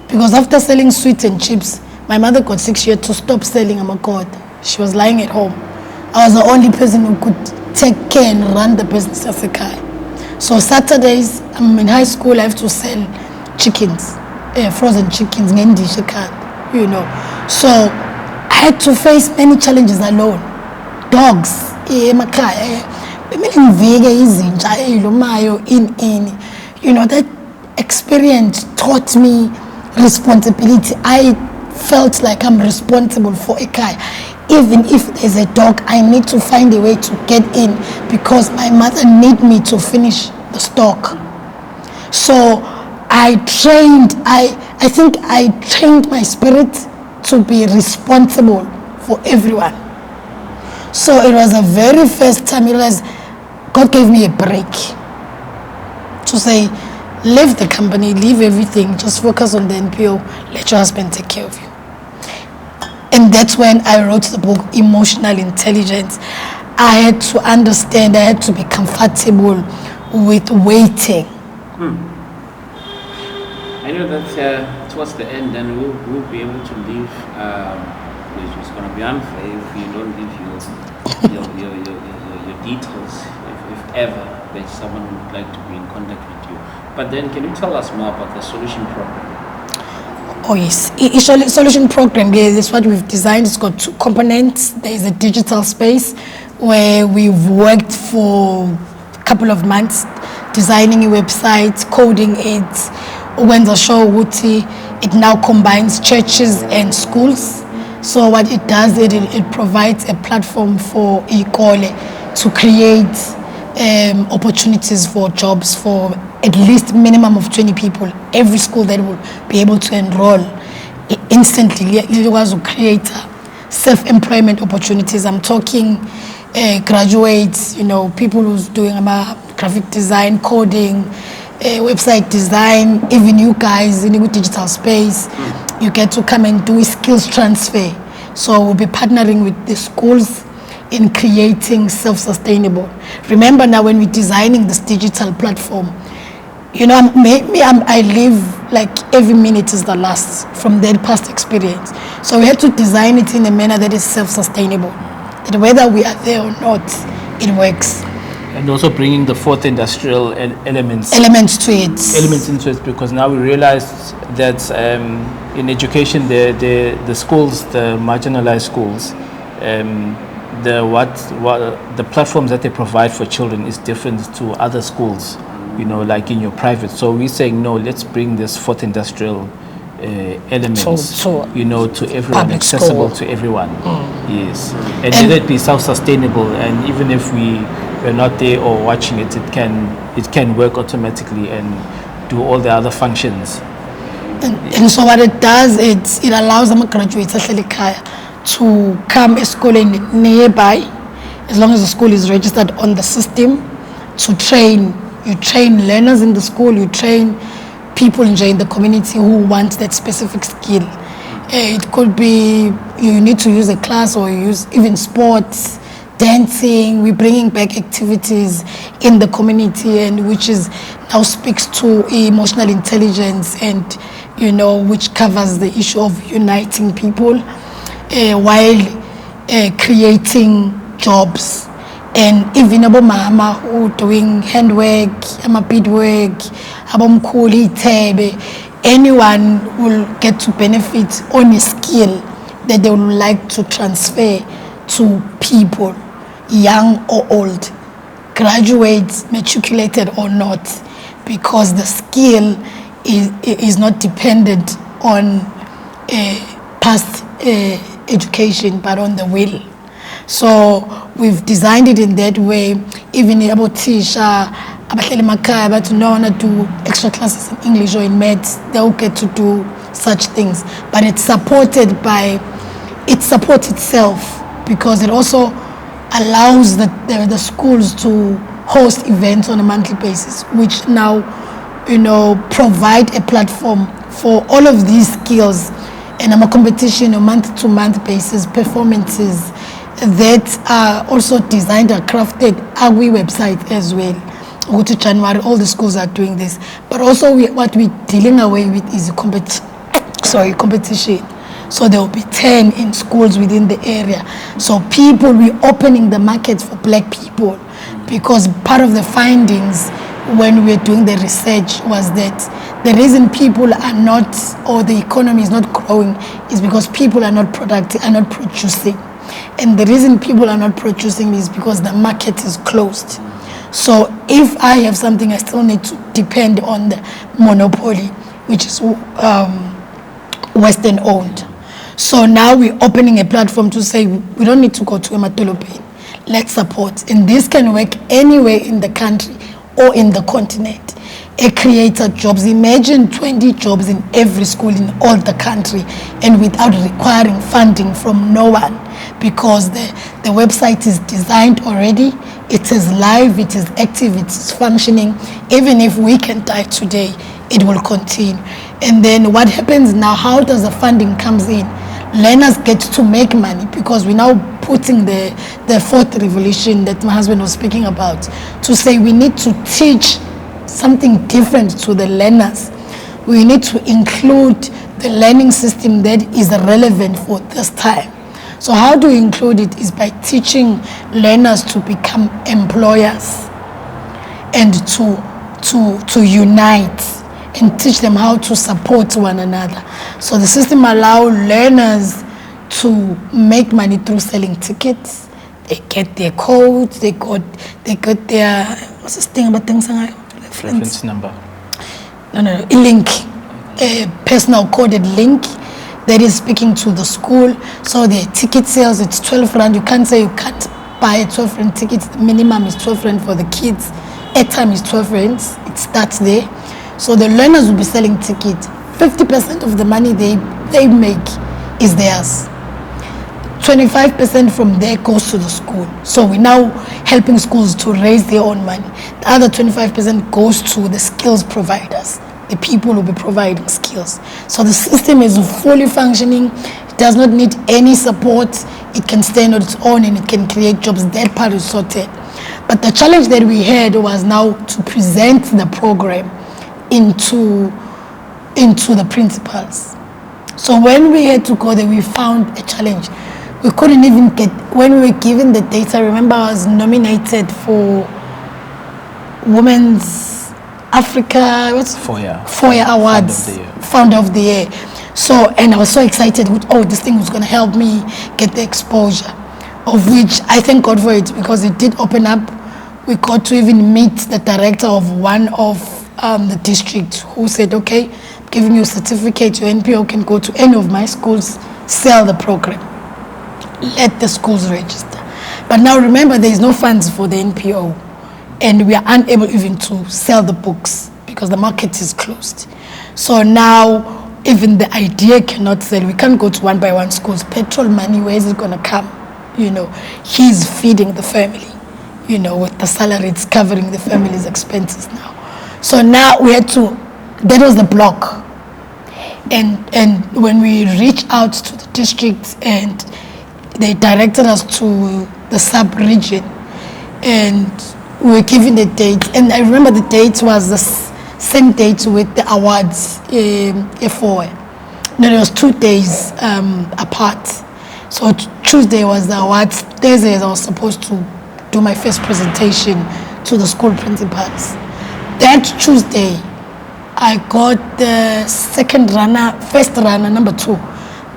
Because after selling sweets and chips, my mother got sick. She had to stop selling. She was lying at home. I was the only person who could take care and run the business as a guy. So Saturdays, I'm in high school, I have to sell chickens, frozen chickens, So I had to face many challenges alone. Dogs, that experience taught me responsibility. I felt like I'm responsible for a guy. Even if there's a dog, I need to find a way to get in because my mother needs me to finish the stock. So I think I trained my spirit to be responsible for everyone. So it was the very first time I realized God gave me a break to say, leave the company, leave everything, just focus on the NPO, let your husband take care of you. And that's when I wrote the book, Emotional Intelligence. I had to understand, I had to be comfortable with waiting. I know that towards the end, then we'll be able to leave, it's going to be unfair if you don't leave your details, if ever there's someone who would like to be in contact with you. But then can you tell us more about the solution program? Oh yes, solution program, is what we've designed. It's got two components. There is a digital space where we've worked for a couple of months designing a website, coding it. When the show it now combines churches and schools. So what it does, it provides a platform for Ikole to create opportunities for jobs for at least minimum of 20 people. Every school that will be able to enroll instantly. It was to create self-employment opportunities. I'm talking graduates, people who's doing graphic design, coding, website design, even you guys in the digital space, you get to come and do skills transfer. So we'll be partnering with the schools in creating self-sustainable. Remember now when we're designing this digital platform, I live like every minute is the last from that past experience. So we had to design it in a manner that is self-sustainable. that whether we are there or not, it works. And also bringing the fourth industrial elements To it. Elements into it, because now we realize that in education, the schools, the marginalized schools, the platforms that they provide for children is different to other schools, like in your private. So we're saying, no, let's bring this fourth industrial elements, to everyone, accessible to everyone. Yes, and let it be self-sustainable. And even if we're not there or watching it, it can work automatically and do all the other functions. And so what it does, it allows them graduates to come to school nearby, as long as the school is registered on the system, to train. You train learners in the school, you train people in the community who want that specific skill. It could be you need to use a class, or use even sports, dancing. We're bringing back activities in the community, and which is now speaks to emotional intelligence, and which covers the issue of uniting people while creating jobs. And even mama who doing handwork, beadwork, abomkhulu itebe, anyone will get to benefit on a skill that they would like to transfer to people, young or old, graduates, matriculated or not, because the skill is not dependent on past education, but on the will. So we've designed it in that way. Even about teacher, abahleli emakhaya bathi no wanna do extra classes in English or in maths, they'll get to do such things. But it supports itself, because it also allows the schools to host events on a monthly basis, which now provide a platform for all of these skills, and a competition on month-to-month basis, performances that are also designed and crafted. Agui website as well. Go to January, all the schools are doing this. But also what we're dealing away with is competition. So there will be 10 in schools within the area. So we're opening the market for black people, because part of the findings when we're doing the research was that the reason people are not, or the economy is not growing, is because people are not productive, are not producing. And the reason people are not producing is because the market is closed. So if I have something, I still need to depend on the monopoly, which is Western owned. So now we're opening a platform to say we don't need to go to emadolobheni. Let's support. And this can work anywhere in the country or in the continent. It creates jobs. Imagine 20 jobs in every school in all the country, and without requiring funding from no one, because the website is designed already, it is live, it is active, it is functioning. Even if we can die today, it will continue. And then what happens now, how does the funding comes in? Learners get to make money, because we're now putting the fourth revolution that my husband was speaking about, to say we need to teach something different to the learners. We need to include the learning system that is relevant for this time. So how do we include it is by teaching learners to become employers, and to unite, and teach them how to support one another. So the system allows learners to make money through selling tickets. They get their codes, they got their, what's this thing about things? Reference number. No, a link, a personal coded link that is speaking to the school. So the ticket sales, it's 12 rand. You can't say you can't buy a 12 rand ticket. The minimum is 12 rand for the kids. Airtime is 12 rands. It starts there. So the learners will be selling tickets. 50% of the money they make is theirs. 25% from there goes to the school. So we're now helping schools to raise their own money. The other 25% goes to the skills providers. The people will be providing skills. So the system is fully functioning. It does not need any support. It can stand on its own, and it can create jobs. That part is sorted. But the challenge that we had was now to present the program into the principals. So when we had to go there, we found a challenge. we couldn't even get, when we were given the data, I remember I was nominated for Women's Africa, FOIA Awards, Founder of the Year. So, and I was so excited, this thing was going to help me get the exposure, of which I thank God for it, because it did open up. We got to even meet the director of one of the districts, who said, okay, I'm giving you a certificate, your NPO can go to any of my schools, sell the program, let the schools register. But now remember, there is no funds for the NPO, and we are unable even to sell the books because the market is closed. So now, even the idea cannot sell. We can't go to one by one schools. Petrol money, where is it going to come? He's feeding the family, with the salary, it's covering the family's expenses now. So now we had to, that was the block. And when we reached out to the district, and they directed us to the sub-region, and we were given the date. And I remember the date was the same date with the awards, No, it was 2 days apart. So Tuesday was the awards. Thursday I was supposed to do my first presentation to the school principals. That Tuesday, I got the first runner, number 2.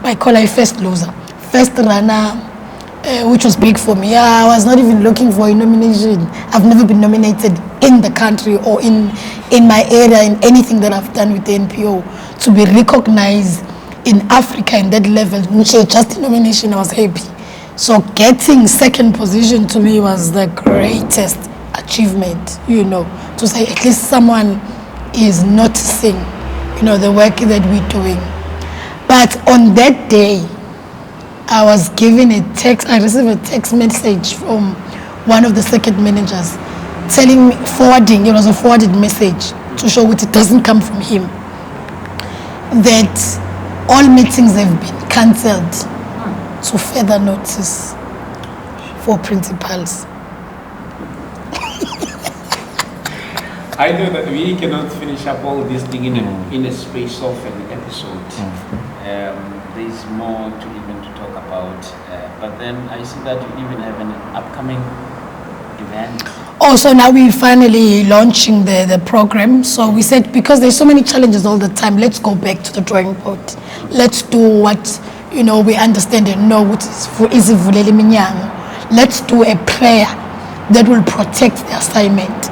I call it first loser. First runner, which was big for me. I was not even looking for a nomination. I've never been nominated in the country or in my area, in anything that I've done with the NPO. To be recognized in Africa in that level, just a nomination, I was happy. So getting second position to me was the greatest achievement, to say at least someone is noticing, the work that we're doing. But on that day, I was given I received a text message from one of the circuit managers telling me, it was a forwarded message to show it doesn't come from him, that all meetings have been cancelled to further notice for principals. I know that we cannot finish up all this thing in a space of an episode. There's more to talk about, but then I see that you even have an upcoming event. Also, now we're finally launching the program. So we said, because there's so many challenges all the time, let's go back to the drawing board. Let's do what we understand and know what is ivulele minyango. Let's do a prayer that will protect the assignment.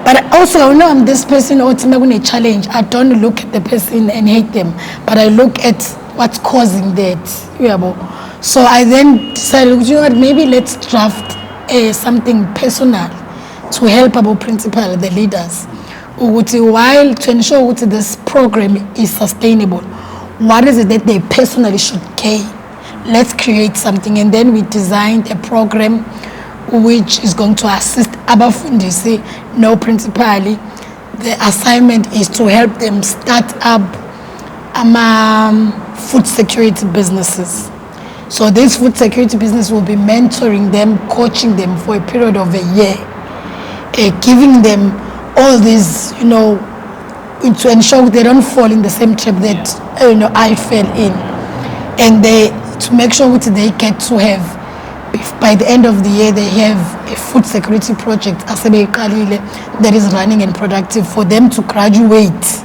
But also, I'm this person, it's a challenge. I don't look at the person and hate them, but I look at what's causing that. So I then decided, maybe let's draft something personal to help our principal, the leaders. While to ensure that this program is sustainable, what is it that they personally should gain? Let's create something. And then we designed a program which is going to assist abafundisi, principally. The assignment is to help them start up food security businesses. So this food security business will be mentoring them, coaching them for a period of a year, giving them all these, to ensure they don't fall in the same trap that I fell in, and to make sure that they get to have, by the end of the year, they have a food security project that is running and productive. For them to graduate,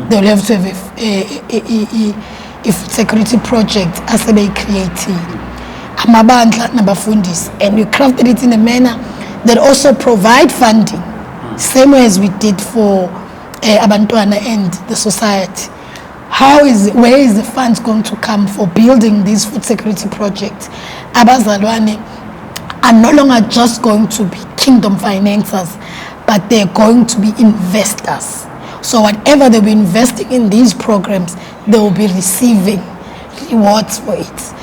they'll have to have a food security project as they created. And we crafted it in a manner that also provide funding, same way as we did for Abantwana and the society. Where is the funds going to come for building these food security projects? Abazalwane are no longer just going to be kingdom financiers, but they're going to be investors. So whatever they'll be investing in these programs, they will be receiving rewards for it,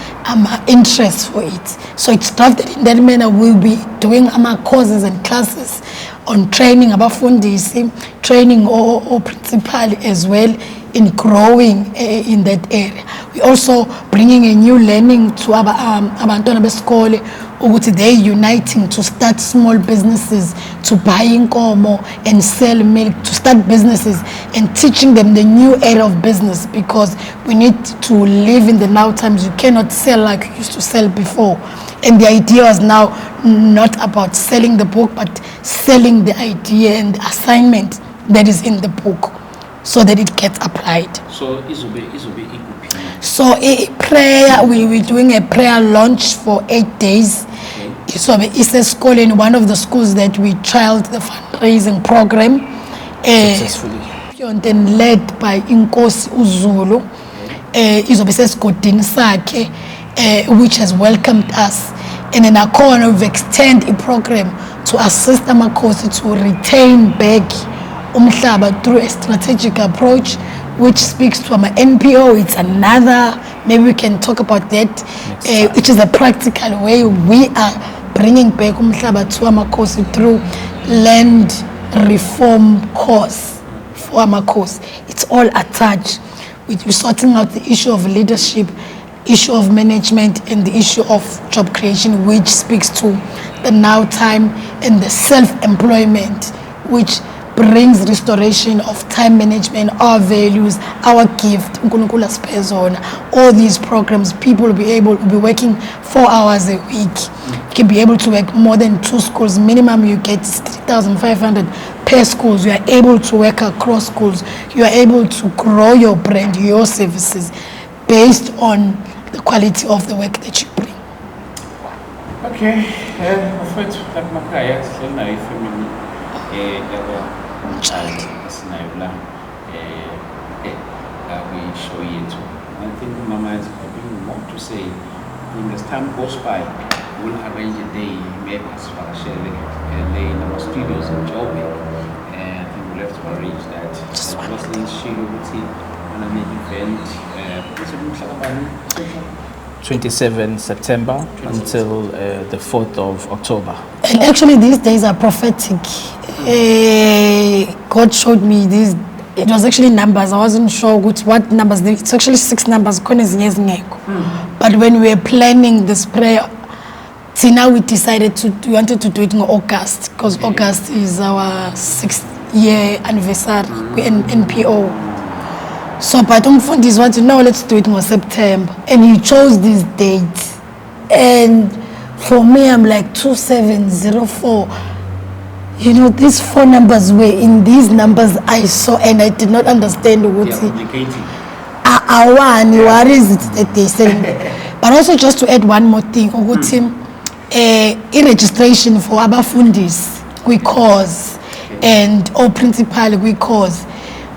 interest for it. So it's drafted in that manner. We'll be doing courses and classes on training abafundisi, training or principal as well in growing in that area. We're also bringing a new learning to abantwana besikole ukuthi they're uniting to start small businesses, to buy inkomo and sell milk, to start businesses and teaching them the new era of business, because we need to live in the now times. You cannot sell like you used to sell before. And the idea was now not about selling the book, but selling the idea and the assignment that is in the book so that it gets applied. So izobe ikuphi? So a prayer, we're doing a prayer launch for 8 days. So it's a school in one of the schools that we trialed the fundraising program. Successfully. And led by Inkosi Uzulu. Izobe sesigodini sakhe, which has welcomed us. And then we've extended a program to assist Amakosi to retain back umhlaba through a strategic approach, which speaks to our NPO. It's another, maybe we can talk about that, which is a practical way we are bringing back umhlaba to Amakosi through land reform course for Amakosi. It's all attached. We're sorting out the issue of leadership, issue of management, and the issue of job creation, which speaks to the now time, and the self-employment, which brings restoration of time management, our values, our gift. All these programs, people will be working 4 hours a week. You can be able to work more than 2 schools. Minimum you get 3,500 per schools. You are able to work across schools. You are able to grow your brand, your services, based on the quality of the work that you bring. Okay, mfowethu lapha emakhaya sihleli ifamily Child. sinayo la show yethu. I think Mama has probably more to say. When as time goes by, we'll arrange a day, maybe sivakashele in our studios in Joburg, and I think we'll have to arrange that. Mostly shilo ukuthi on an event. What's it 27 September until the 4th of October. And actually these days are prophetic. God showed me these. It was actually numbers. I wasn't sure what numbers. It's actually 6 numbers. But when we were planning this prayer, see, now we decided we wanted to do it in August, because August is our 6th year anniversary in NPO. So, but Umfundis want to know, let's do it in September. And he chose this date. And for me, I'm like 2704. You know, these 4 numbers were in these numbers I saw, and I did not understand what what is it that they said. But also, just to add one more thing, registration for abafundis, we cause, and all principal, we cause.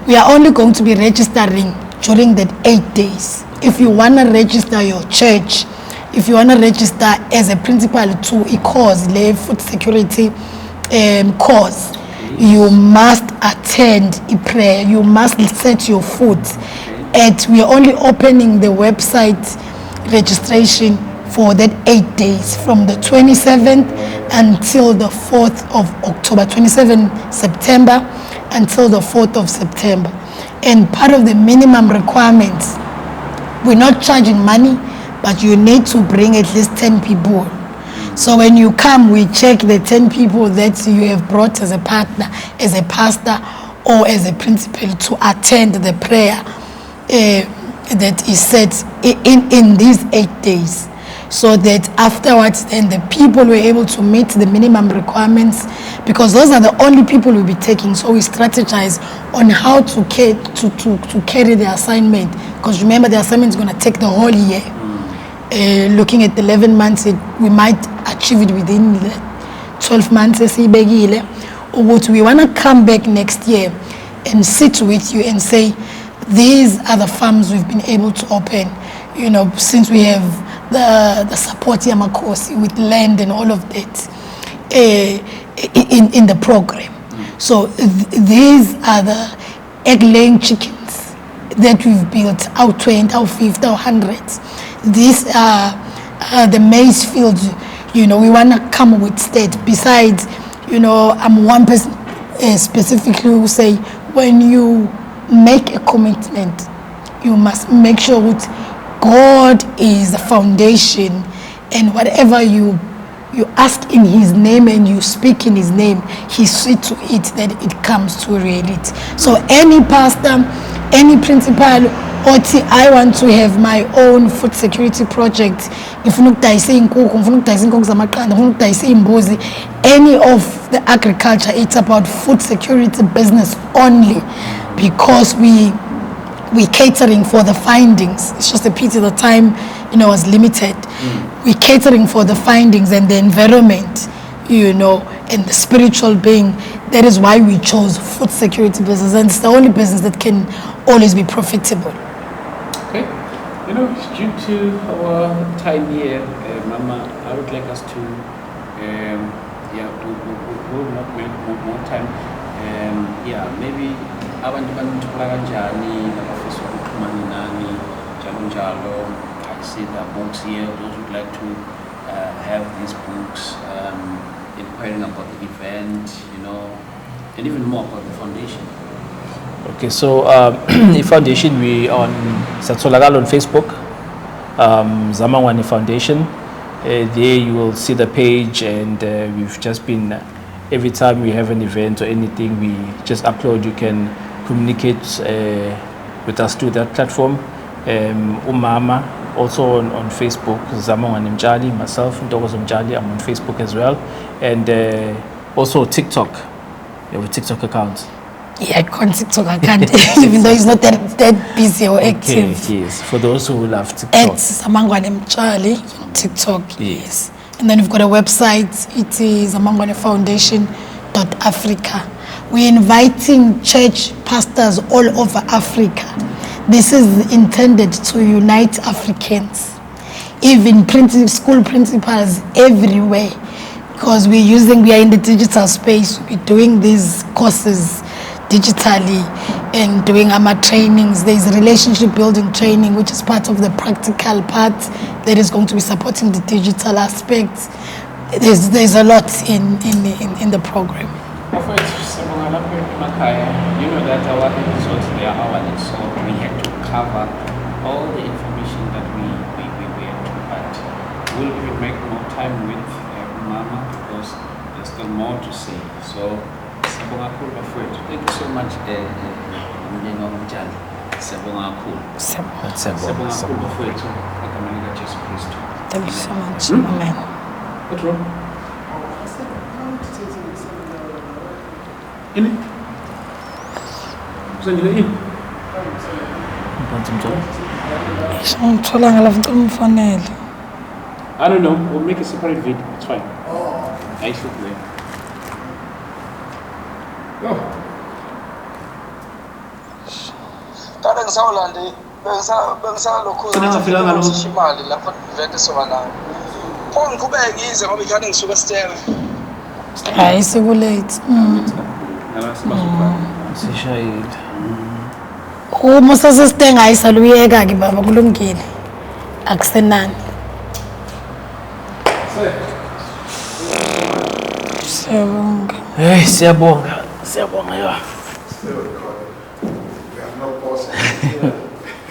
We are only going to be registering during that 8 days. If you want to register your church, if you want to register as a principal to a cause, food security cause, you must attend a prayer. You must set your foot. We are only opening the website registration for that 8 days, from the 27th until the 4th of October, 27 September until the 4th of September. And part of the minimum requirements, we're not charging money, but you need to bring at least 10 people. So when you come, we check the 10 people that you have brought as a partner, as a pastor, or as a principal to attend the prayer that is set in these 8 days. So that afterwards, then the people were able to meet the minimum requirements, because those are the only people we'll be taking. So we strategize on how to carry the assignment, because remember, the assignment is going to take the whole year. Looking at 11 months, we might achieve it within 12 months. We want to come back next year and sit with you and say, these are the farms we've been able to open, you know, since we have the support Yamakosi with land and all of that in the program. So these are the egg-laying chickens that we've built, our 20, our 50, our 100s. These are the maize fields. You know, we want to come with state. Besides, you know, I'm one person specifically who say, when you make a commitment, you must make sure that God is the foundation, and whatever you you ask in his name and you speak in his name, he's sweet to it, that it comes to reality. So any pastor, any principal, I want to have my own food security project. Any of the agriculture, it's about food security business only, because we catering for the findings. It's just a pity the time, was limited. We catering for the findings and the environment, and the spiritual being. That is why we chose food security business, and it's the only business that can always be profitable. Okay, due to our time here, Mama, I would like us to, we'll not make more time. Maybe abantu banithola kanjani abafisa ukuxhumana nani njalo. I see the books here. Those would like to have these books, inquiring about the event, and even more about the foundation. Okay, so the foundation, we on Satsolagalo on Facebook, Zamangwane Foundation. There you will see the page, and we've just been, every time we have an event or anything, we just upload. You can communicate with us through that platform. Umama, also on Facebook, Zamangwane Mjali, myself, Ndogozo Mjali, I'm on Facebook as well. And also TikTok, we have a TikTok account. Yeah, on TikTok I can't, even though it's not that busy or active. Okay, yes, for those who love TikTok. At Zamangwane Mjali, TikTok, yes. And then we've got a website, it is zamangwanefoundation.africa. We're inviting church pastors all over Africa. This is intended to unite Africans, even school principals everywhere, because we are in the digital space. We're doing these courses digitally and doing our trainings. There's a relationship building training, which is part of the practical part that is going to be supporting the digital aspects. There's a lot in the program. You know that our episodes, they are hourly, so we had to cover all the information that we had to, but we'll even make more time with Mama, because there's still more to say. So, thank you so much, Thank you so much. Amen. What's wrong? Ini? Usandile ini? I don't know. We'll make a separate video. It's fine. Nice look there. Oh. Kada ngisawulandi bengisalokhu imali lapho event esoba nayo. Pho ngiqhubeke ngize ngoba ikhane ngisuka Stella. Hayi sekulate. Sishayile. Uma sasisithenga ayisaluyeka ke baba kulungile. Akusenani. Siyabonga. Hey, siyabonga. Siyabonga yo. We have no boss.